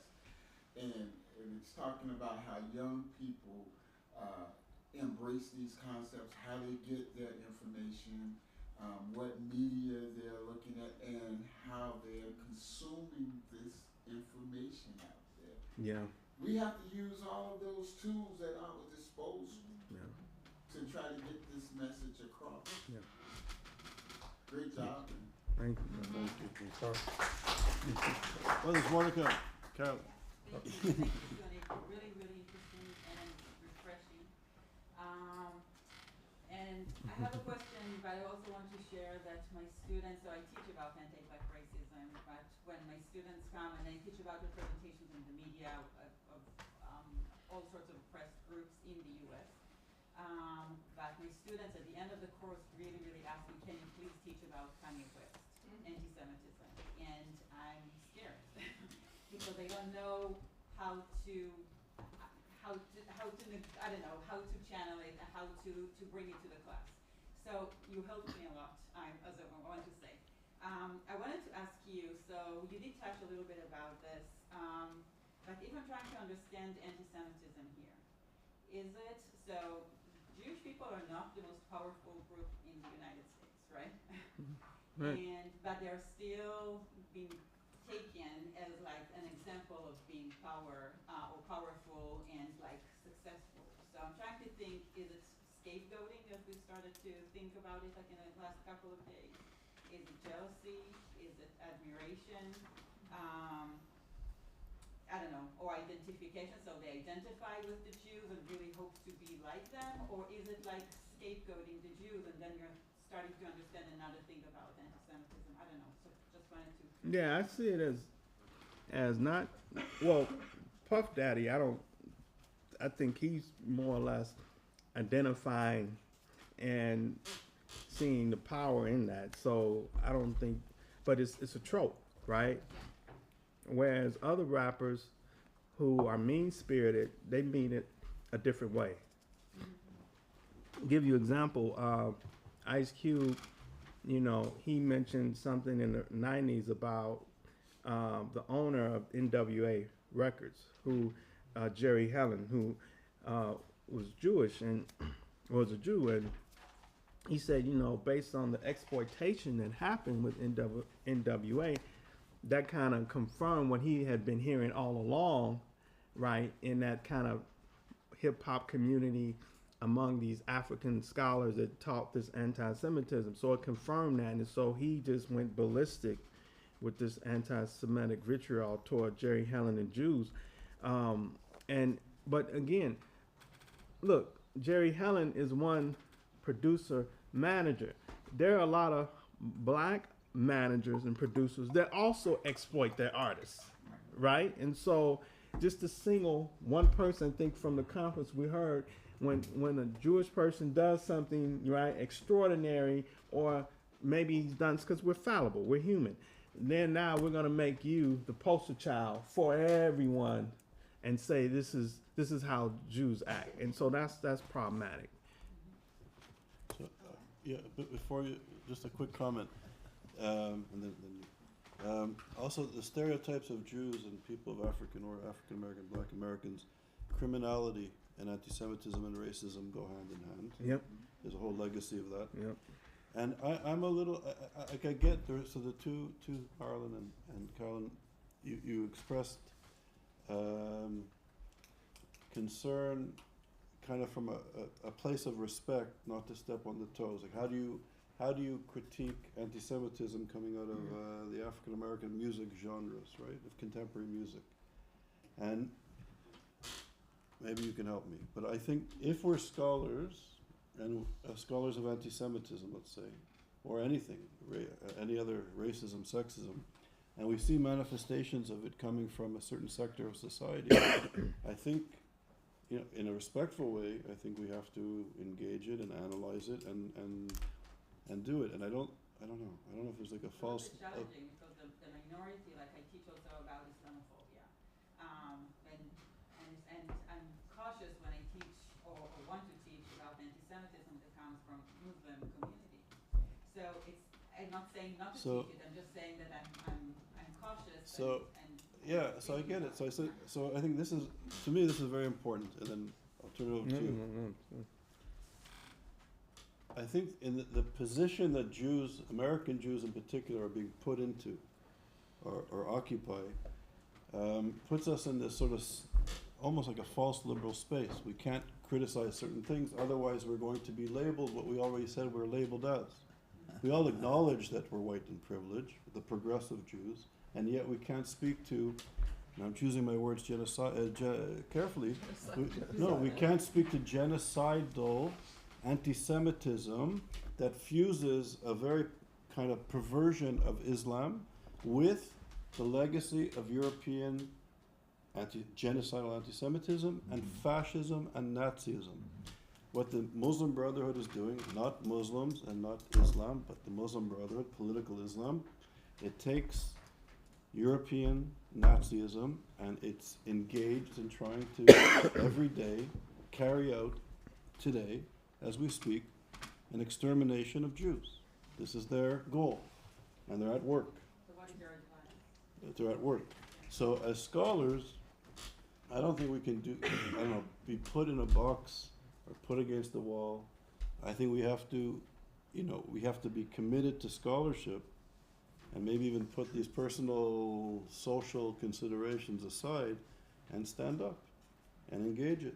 And it's talking about how young people embrace these concepts, how they get their information, what media they're looking at, and how they're consuming this information out there. Yeah. We have to use all of those tools at our disposal to try to get this message across. Yeah. Great job. Thank you. Well, there's more to come. Carol. Thank you, really, really interesting and refreshing. And I have a question, but I also want to share that my students, so I teach about anti-black racism, but when my students come and I teach about representations in the media of all sorts of oppressed groups in the U.S., but my students at the end of the course really, really ask me, can you please teach about Kanye West, anti-Semitism? And I'm scared because they don't know how to I don't know, how to channel it and how to bring it to the class. So you helped me a lot, as I want to say. I wanted to ask you, so you did touch a little bit about this, but if I'm trying to understand anti-Semitism here, is it, so Jewish people are not the most powerful group in the United States, right? Right. But they're still being taken as like an example of being powerful and like successful. So I'm trying to think, is it scapegoating as we started to think about it like in the last couple of days? Is it jealousy? Is it admiration? I don't know, or identification, so they identify with the Jews and really hope to be like them? Or is it like scapegoating the Jews and then you're starting to understand another thing about anti-Semitism? I don't know, so just wanted to. Yeah, I see it as not, well, Puff Daddy, I think he's more or less identifying and seeing the power in that. So I don't think, but it's a trope, right? Whereas other rappers who are mean-spirited, they mean it a different way. Give you an example, Ice Cube, you know, he mentioned something in the 90s about the owner of NWA Records, who Jerry Helen, who was Jewish and was a Jew, and he said, you know, based on the exploitation that happened with NWA, that kind of confirmed what he had been hearing all along, right, in that kind of hip-hop community among these African scholars that taught this anti-Semitism. So it confirmed that, and so he just went ballistic with this anti-Semitic vitriol toward Jerry Helen and Jews. But again, look, Jerry Helen is one producer manager. There are a lot of black managers and producers that also exploit their artists, right? And so just to single one person, I think from the conference we heard, when a Jewish person does something, right, extraordinary, or maybe he's done, because we're fallible, we're human, then now we're going to make you the poster child for everyone and say this is how Jews act. And so that's problematic. So, yeah, but before you, just a quick comment. And then also the stereotypes of Jews and people of African or African American, Black Americans, criminality and anti-Semitism and racism go hand in hand. Yep. There's a whole legacy of that. Yep. And I'm a little, I get there. So the two Harlan and Carolyn, you expressed concern, kind of from a place of respect, not to step on the toes. Like how do you critique anti-Semitism coming out of the African American music genres, right, of contemporary music? And maybe you can help me. But I think if we're scholars, and scholars of anti-Semitism, let's say, or anything, any other racism, sexism, and we see manifestations of it coming from a certain sector of society, I think, you know, in a respectful way, I think we have to engage it and analyze it and do it. And I don't know if there's like a false. It's challenging because the minority, like I teach also about Islamophobia, and I'm cautious when I teach or want to teach about anti-Semitism that comes from Muslim community. So I'm not saying not to teach it. I'm just saying that I'm cautious. So I get it. So I think this is, to me, this is very important. And then I'll turn it over to you. I think in the position that Jews, American Jews in particular, are being put into or occupy, puts us in this sort of almost like a false liberal space. We can't criticize certain things, otherwise we're going to be labeled what we already said we're labeled as. We all acknowledge that we're white and privileged, the progressive Jews, and yet we can't speak to, and I'm choosing my words carefully, we can't speak to genocidal anti-Semitism that fuses a very kind of perversion of Islam with the legacy of European genocidal anti-Semitism and fascism and Nazism. What the Muslim Brotherhood is doing, not Muslims and not Islam, but the Muslim Brotherhood, political Islam, it takes European Nazism and it's engaged in trying to every day carry out today, as we speak, an extermination of Jews. This is their goal, and they're at work. So what is your advice? They're at work. So as scholars, I don't think we can be put in a box or put against the wall. I think we have to, we have to be committed to scholarship and maybe even put these personal social considerations aside and stand up and engage it.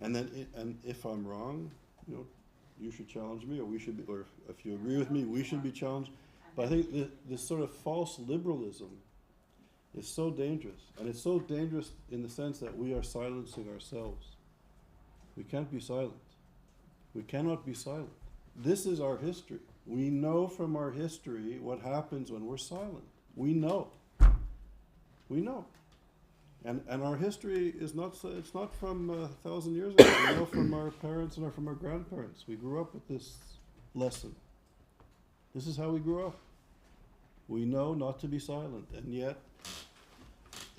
And then, and if I'm wrong, you should challenge me, or we should be, or if you agree with me, we should be challenged. But I think this sort of false liberalism is so dangerous. And it's so dangerous in the sense that we are silencing ourselves. We can't be silent. We cannot be silent. This is our history. We know from our history what happens when we're silent. We know. We know. And our history is not, it's not from 1,000 years ago. We know from our parents and from our grandparents. We grew up with this lesson. This is how we grew up. We know not to be silent. And yet,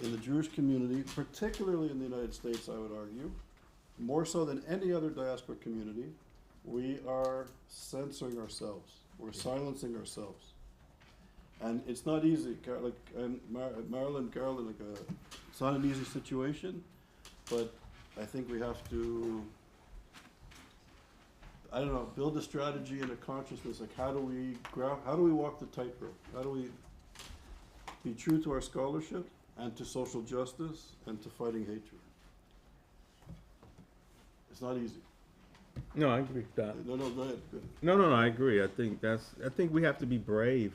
in the Jewish community, particularly in the United States, I would argue, more so than any other diaspora community, we are censoring ourselves. We're silencing ourselves. And it's not easy. Marilyn, Carolyn, it's not an easy situation, but I think we have to, I don't know, build a strategy and a consciousness. Like, how do we walk the tightrope? How do we be true to our scholarship and to social justice and to fighting hatred? It's not easy. No, I agree with that. No, go ahead. Good. No, I agree. I think we have to be brave,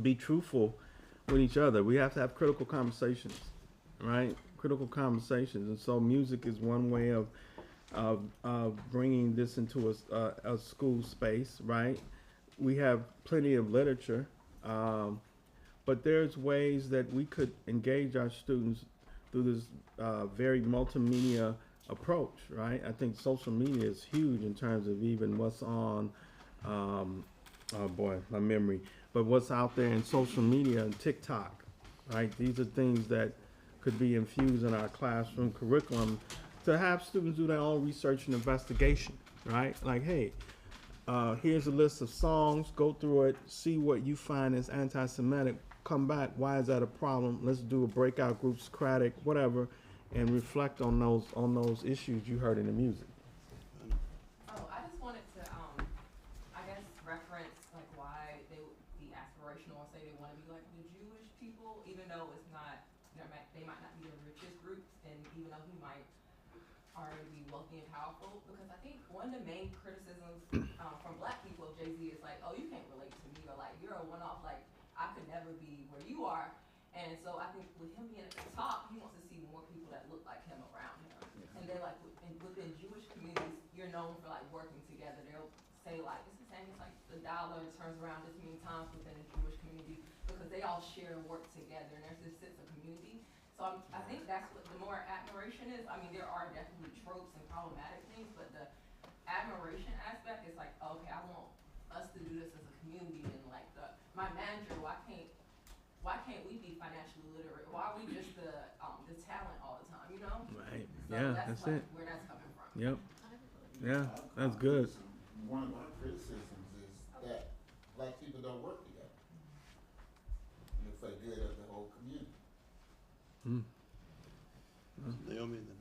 be truthful with each other. We have to have critical conversations, right? Critical conversations. And so music is one way of bringing this into a school space, right? We have plenty of literature, but there's ways that we could engage our students through this very multimedia approach, right? I think social media is huge in terms of even what's on, oh boy, my memory, but what's out there in social media and TikTok, right? These are things that could be infused in our classroom curriculum to have students do their own research and investigation, right? Like, hey, here's a list of songs, go through it, see what you find is anti-Semitic, come back, why is that a problem? Let's do a breakout group, Socratic, whatever, and reflect on those issues you heard in the music. Oh, I just wanted to, I guess, reference like why they would be aspirational and say they want to be like the Jewish people, even though it's not, they might not be the richest groups, and even though he might already be wealthy and powerful, because I think one of the main criticisms from Black people of Jay-Z is like, oh, you can't relate to me, or like, you're a one-off, like, I could never be where you are. And so I think with him being at the top, he wants to see more people that look like him around him. Yeah. And they're like, within Jewish communities, you're known for like working together. They'll say like, it's the same as like the dollar turns around this many times within the Jewish community, because they all share and work together, and there's this sense of community. So I think that's what the more admiration is. I mean, there are definitely tropes and problematic things, but the admiration aspect is like, okay, I want us to do this as a community, and like my manager, why can't we be financially literate? Why are we just the talent all the time, you know? Right. So yeah, that's it. Where that's coming from. Yep. Yeah, that's good. One of my criticisms is that Black people don't work together, for the good of the whole community. Naomi, then.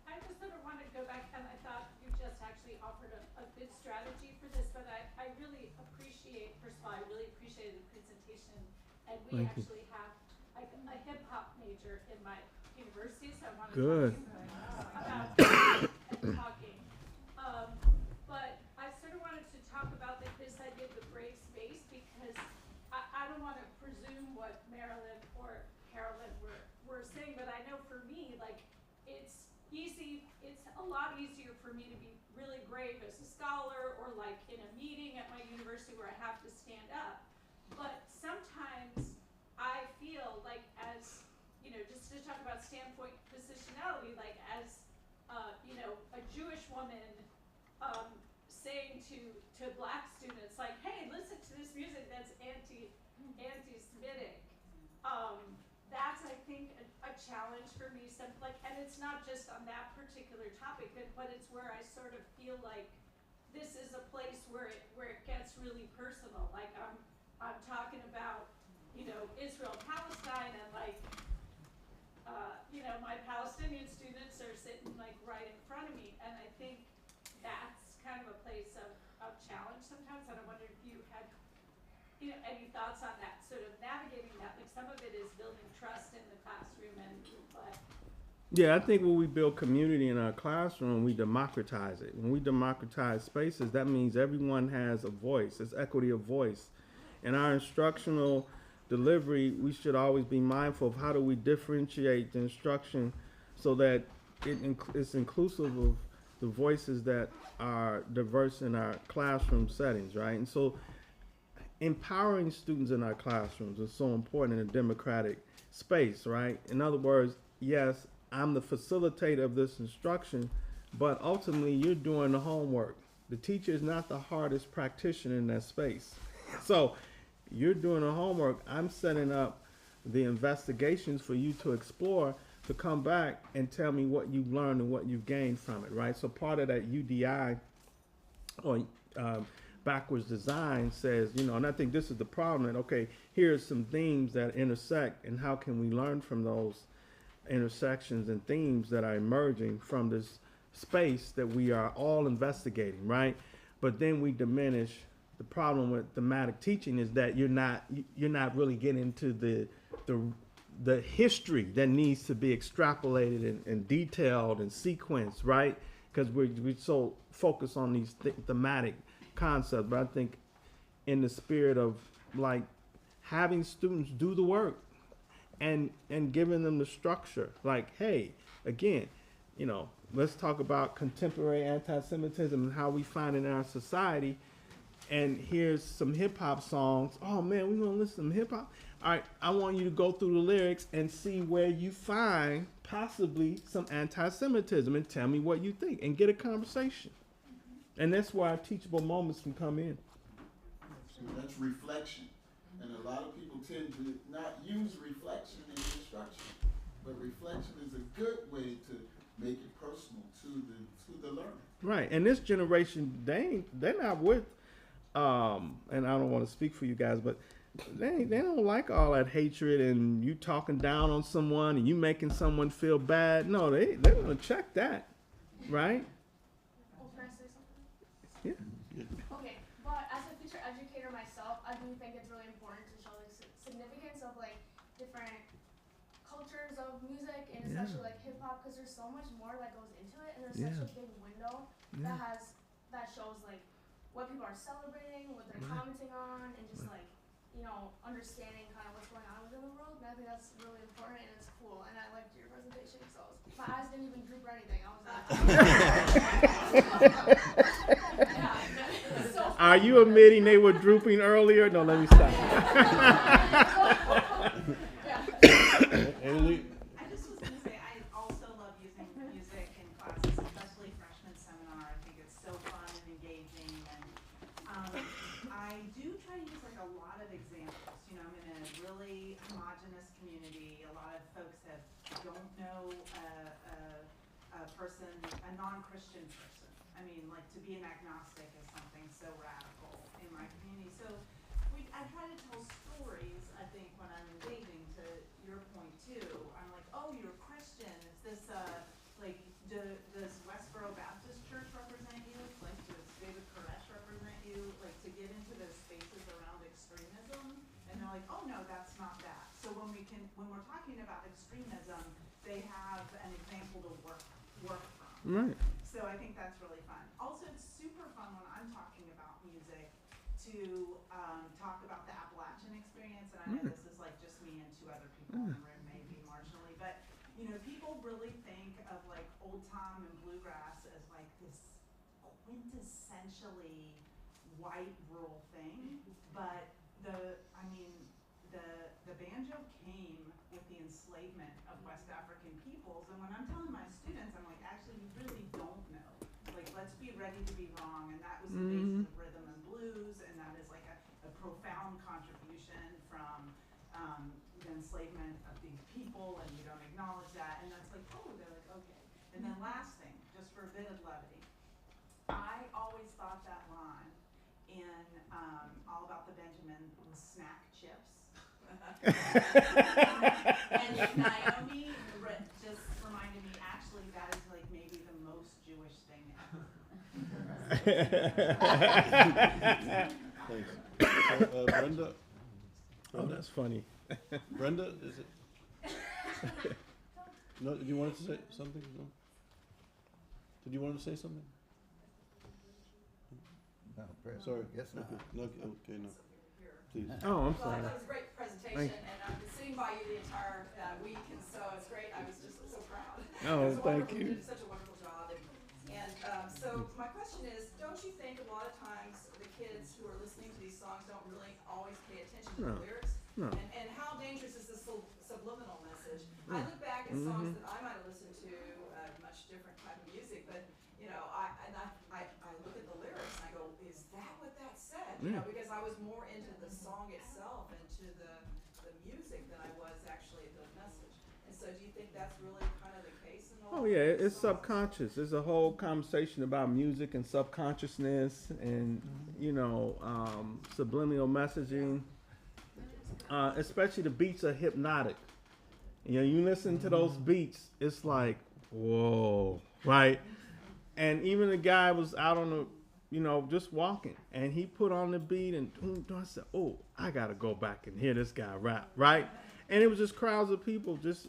I just sort of wanted to go back, and I thought you just actually offered a good strategy for this, but I really appreciate, first of all, I really appreciated the presentation. And we Thank actually have like a hip hop major in my university, so I want to Good. talk about talking. But I sort of wanted to talk about like this idea of the brave space, because I don't want to presume what Marilyn or Carolyn were saying, but I know for me, like it's a lot easier for me to be really brave as a scholar, or like in a meeting at my university where I have to stand up. But sometimes I feel like, as you know, just to talk about standpoint positionality, like as a Jewish woman saying to Black students, like, hey, listen to this music that's anti-Semitic. That's, I think, a challenge for me. And it's not just on that particular topic, but it's where I sort of feel like this is a place where it gets really personal. Like I'm talking about, Israel, Palestine, and like, my Palestinian students are sitting like right in front of me, and I think that's kind of a place of challenge sometimes. And I wonder if you had, any thoughts on that, sort of navigating that. Like some of it is building trust in the classroom, but. Yeah, I think when we build community in our classroom, we democratize it. When we democratize spaces, that means everyone has a voice. It's equity of voice. in our instructional delivery, we should always be mindful of how do we differentiate the instruction so that it's inclusive of the voices that are diverse in our classroom settings, right? And so empowering students in our classrooms is so important in a democratic space, right? In other words, yes, I'm the facilitator of this instruction, but ultimately you're doing the homework. The teacher is not the hardest practitioner in that space. So you're doing the homework. I'm setting up the investigations for you to explore, to come back and tell me what you've learned and what you've gained from it, right? So part of that UDI or backwards design says, you know, and I think this is the problem, that, okay, here's some themes that intersect, and how can we learn from those intersections and themes that are emerging from this space that we are all investigating, right? But then we diminish. The problem with thematic teaching is that you're not really getting into the history that needs to be extrapolated and detailed and sequenced, right? Because we're so focused on these thematic concepts. But I think in the spirit of like having students do the work and giving them the structure, like, hey, again, you know, let's talk about contemporary anti-Semitism and how we find it in our society. And here's some hip hop songs. Oh man, we gonna listen to hip hop. All right, I want you to go through the lyrics and see where you find possibly some anti-Semitism and tell me what you think and get a conversation. And that's where our teachable moments can come in. So that's reflection. And a lot of people tend to not use reflection in instruction. But reflection is a good way to make it personal to the learner. Right. And this generation, they're not with and I don't want to speak for you guys, but they don't like all that hatred and you talking down on someone and you making someone feel bad. No, they want to check that, right? Well, can I say something? Yeah. Okay, but as a future educator myself, I do think it's really important to show the significance of like different cultures of music and especially like hip hop, because there's so much more that goes into it, and there's such a big window that shows like what people are celebrating, what they're commenting on, and just like, you know, understanding kind of what's going on within the world. And I think that's really important and it's cool. And I liked your presentation, so my eyes didn't even droop or anything. I was like, are you admitting they were drooping earlier? No, let me stop. I just was going to say, I also love using music in classes, especially freshman seminar. I think it's so fun and engaging. And I do try to use like a lot of examples. You know, I'm in a really homogenous community. A lot of folks that don't know a person, a non-Christian person. I mean, like to be an agnostic is something so radical in my community. So I try to tell stories, I think, when I'm engaging, to your point too. I'm like, oh, you're Christian. Is this like, does Westboro Baptist Church represent you? Like, does David Koresh represent you? Like, to get into those spaces around extremism, and they're like, oh no, that's not that. So when we're talking about extremism, they have an example to work from. Right. So I think that's really fun. Also, it's super fun when I'm talking about music to talk about the Appalachian experience, and I know this is like just me and two other people in the room, maybe marginally, but you know, people really think of like old time and bluegrass as like this quintessentially white rural thing, but the banjo came with the enslavement of West African peoples, and when I'm telling my students, I'm like, actually, you really don't know. Like, let's be ready to be wrong, and that was the basis of rhythm and blues, and that is like a profound contribution from the enslavement of these people, and you don't acknowledge that, and that's like, oh, they're like, okay. And then last thing, just for a bit of levity, I always thought that line in All About the Benjamin was snack chips. And Naomi just reminded me, actually, that is like maybe the most Jewish thing ever. Thanks. Brenda? Oh, that's funny. Brenda, is it? No, did you want to say something? No? Did you want to say something? No, Sorry. Yes, no. Okay, no. please. Oh, I'm Well, sorry. that was a great presentation, and I've been sitting by you the entire week, and so it's great. I was just so proud. Oh, It was thank wonderful. you. You did such a wonderful job. So my question is, don't you think a lot of times the kids who are listening to these songs don't really always pay attention to No. the lyrics? No. And how dangerous is this subliminal message? Mm. I look back at songs Mhm. that I might have listened to, much different type of music, but you know, I look at the lyrics and I go, is that what that said? You know, Yeah. because I was more into the song itself and to the music than I was actually the message. And so do you think that's really kind of the case in all Oh yeah, it's subconscious. There's a whole conversation about music and subconsciousness and subliminal messaging. Especially the beats are hypnotic. You listen to those beats, it's like, whoa, right? And even the guy was out on the, just walking, and he put on the beat, and I said, oh, I gotta go back and hear this guy rap, right? And it was just crowds of people just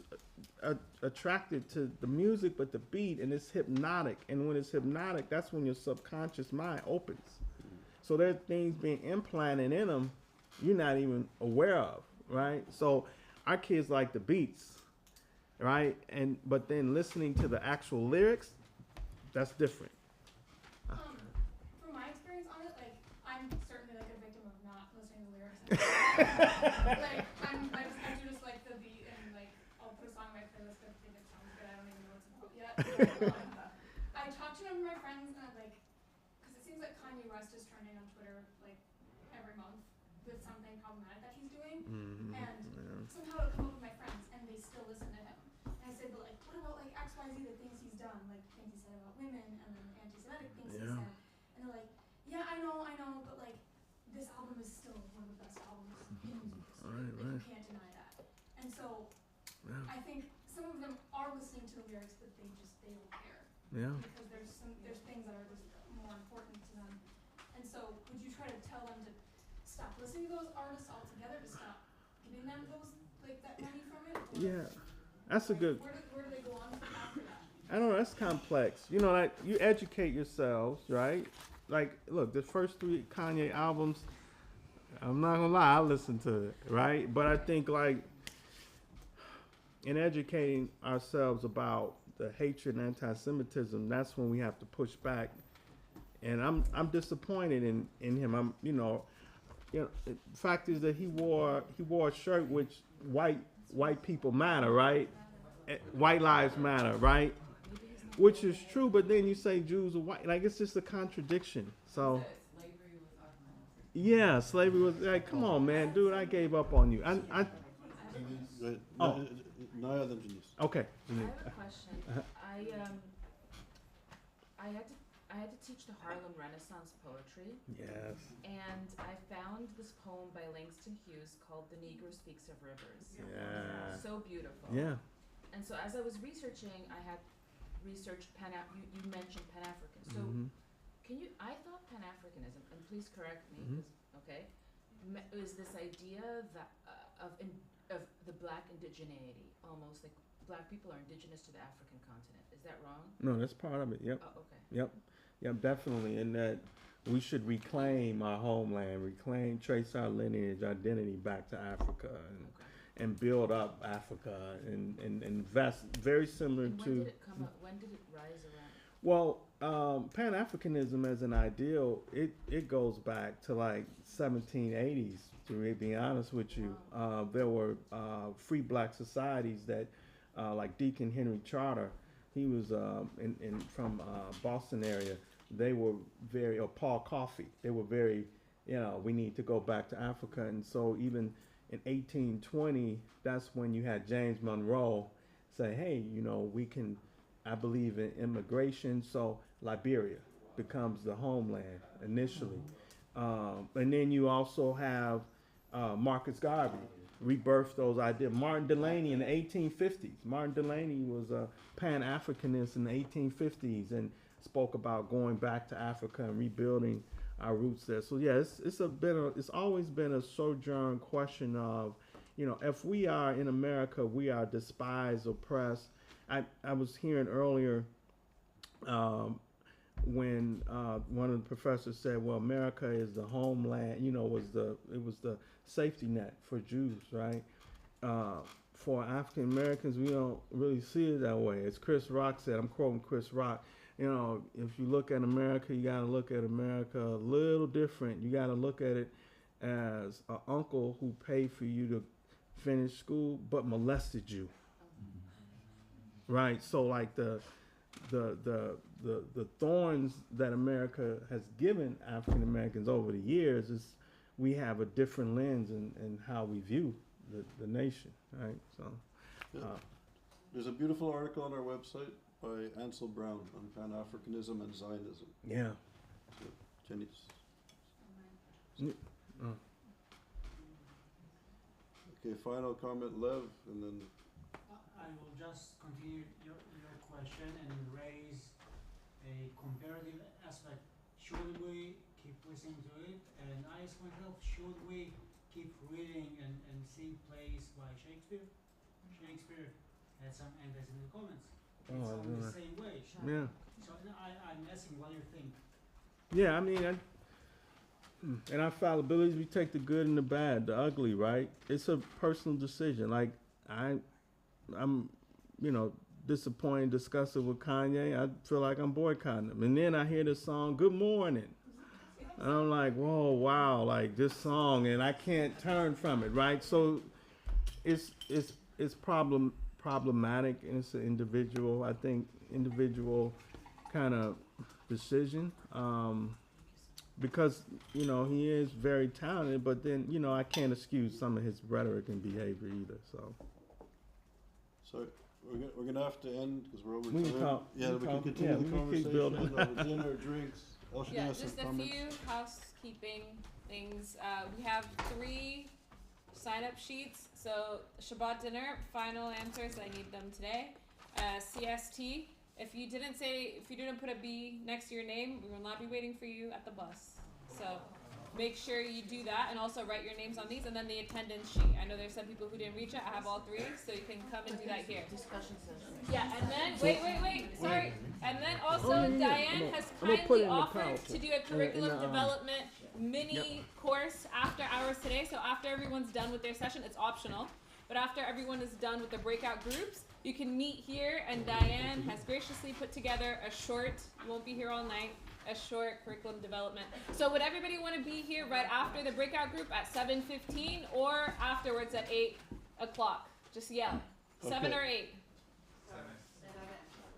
attracted to the music, but the beat, and it's hypnotic. And when it's hypnotic, that's when your subconscious mind opens. So there are things being implanted in them you're not even aware of, right? So our kids like the beats, right? But then listening to the actual lyrics, that's different. From my experience on it, like, I'm certainly like a victim of not listening to lyrics. Like, I do just like the beat and like I'll put a song on my playlist if I think it sounds good. I don't even know what it's about yet. I talked to some of my friends and I'm like, because it seems like Kanye West is trending on Twitter like every month with something problematic that he's doing, and somehow it'll come up with my friends and they still listen to him. And I say, but like, what about like XYZ, the things he's done, like things he said about women and then anti-Semitic things he said, and they're like, yeah, I know, but like this album is still one of the best albums in music history. Like, you can't deny that. And so I think some of them are listening to the lyrics, but they don't care. Yeah. Because there's things that are just more important to them. And so would you try to tell them to stop listening to those artists altogether, to stop giving them those that money from it? Or, Yeah, that's a good. Where do they go on after that? I don't know. That's complex. Like you educate yourselves, right? Like, look, the first 3 Kanye albums, I'm not gonna lie, I listened to it, right? But I think like in educating ourselves about the hatred and anti-Semitism, that's when we have to push back. And I'm disappointed in him. The fact is that he wore a shirt which white people matter, right? White lives matter, right? Which is true, but then you say Jews are white. Like, it's just a contradiction. So, yeah, slavery was like, come on, man, dude, I gave up on you. Naya, then Janice. Okay. I have a question. I had to teach the Harlem Renaissance poetry. Yes. And I found this poem by Langston Hughes called "The Negro Speaks of Rivers." Yeah. So beautiful. Yeah. And so as I was researching, I had researched you mentioned Pan-African. So I thought Pan-Africanism, and please correct me, is this idea that of the black indigeneity, almost like black people are indigenous to the African continent. Is that wrong? No, that's part of it. Yep. Oh, okay. Yep, definitely. And that we should reclaim our homeland, trace our lineage, identity back to Africa, and build up Africa and invest. Very similar and to. When did it come up? When did it rise around? Well, Pan-Africanism as an ideal, it goes back to like 1780s. To be honest with you, there were free black societies that, like Deacon Henry Charter, he was from Boston area. They were or Paul Coffey. They were very, we need to go back to Africa. And so even in 1820, that's when you had James Monroe say, hey, we can. I believe in immigration, so Liberia becomes the homeland initially. And then you also have Marcus Garvey rebirthed those ideas. Martin Delany in the 1850s. Martin Delany was a Pan-Africanist in the 1850s and spoke about going back to Africa and rebuilding our roots there. So yeah, it's always been a sojourn question of, if we are in America, we are despised, oppressed. I was hearing earlier when one of the professors said, well, America is the homeland, it was the safety net for Jews, right? For African Americans, we don't really see it that way. As Chris Rock said, I'm quoting Chris Rock, if you look at America, you got to look at America a little different. You got to look at it as an uncle who paid for you to finish school but molested you. Right? So like the thorns that America has given African Americans over the years is we have a different lens in how we view the nation, right? So there's a beautiful article on our website by Ansel Brown on Pan-Africanism and Zionism. Yeah. So, Jenny's. Okay, final comment, Lev, and then. I will just continue your question and raise a comparative aspect. Should we keep listening to it? And I ask myself, should we keep reading and seeing plays by Shakespeare? Shakespeare had some anti-Semitic comments. It's on the same way. Yeah. So I'm asking what you think. Yeah, I mean, in our fallibilities, we take the good and the bad, the ugly, right? It's a personal decision. Like, I'm, disappointed, disgusted with Kanye. I feel like I'm boycotting him. And then I hear the song, Good Morning. And I'm like, whoa, wow, like this song, and I can't turn from it, right? So it's problematic, and it's an individual kind of decision. Because, he is very talented, but then, I can't excuse some of his rhetoric and behavior either, so. So we're gonna have to end because we're over We can time. talk. Yeah, we can continue the conversation over dinner, drinks. Yeah, just a few housekeeping things. We have 3 sign-up sheets. So Shabbat dinner, final answers. I need them today. CST. If you didn't put a B next to your name, we will not be waiting for you at the bus. So make sure you do that, and also write your names on these, and then the attendance sheet. I know there's some people who didn't reach it. I have all 3, so you can come and do that here. Discussion session. Yeah, and then wait, sorry. And then also Diane has kindly offered to do a curriculum development mini course after hours today. So after everyone's done with their session, it's optional. But after everyone is done with the breakout groups, you can meet here, and Diane has graciously put together a short, you won't be here all night, a short curriculum development. So would everybody want to be here right after the breakout group at 7:15 or afterwards at 8 o'clock? Just yell. 7 or 8?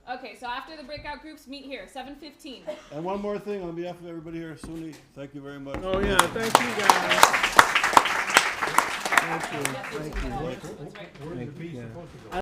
7. Okay, so after the breakout groups, meet here, 7:15. And one more thing on behalf of everybody here, Sunni, thank you very much. Oh yeah, thank you guys. Thank you. Where's the piece supposed to go?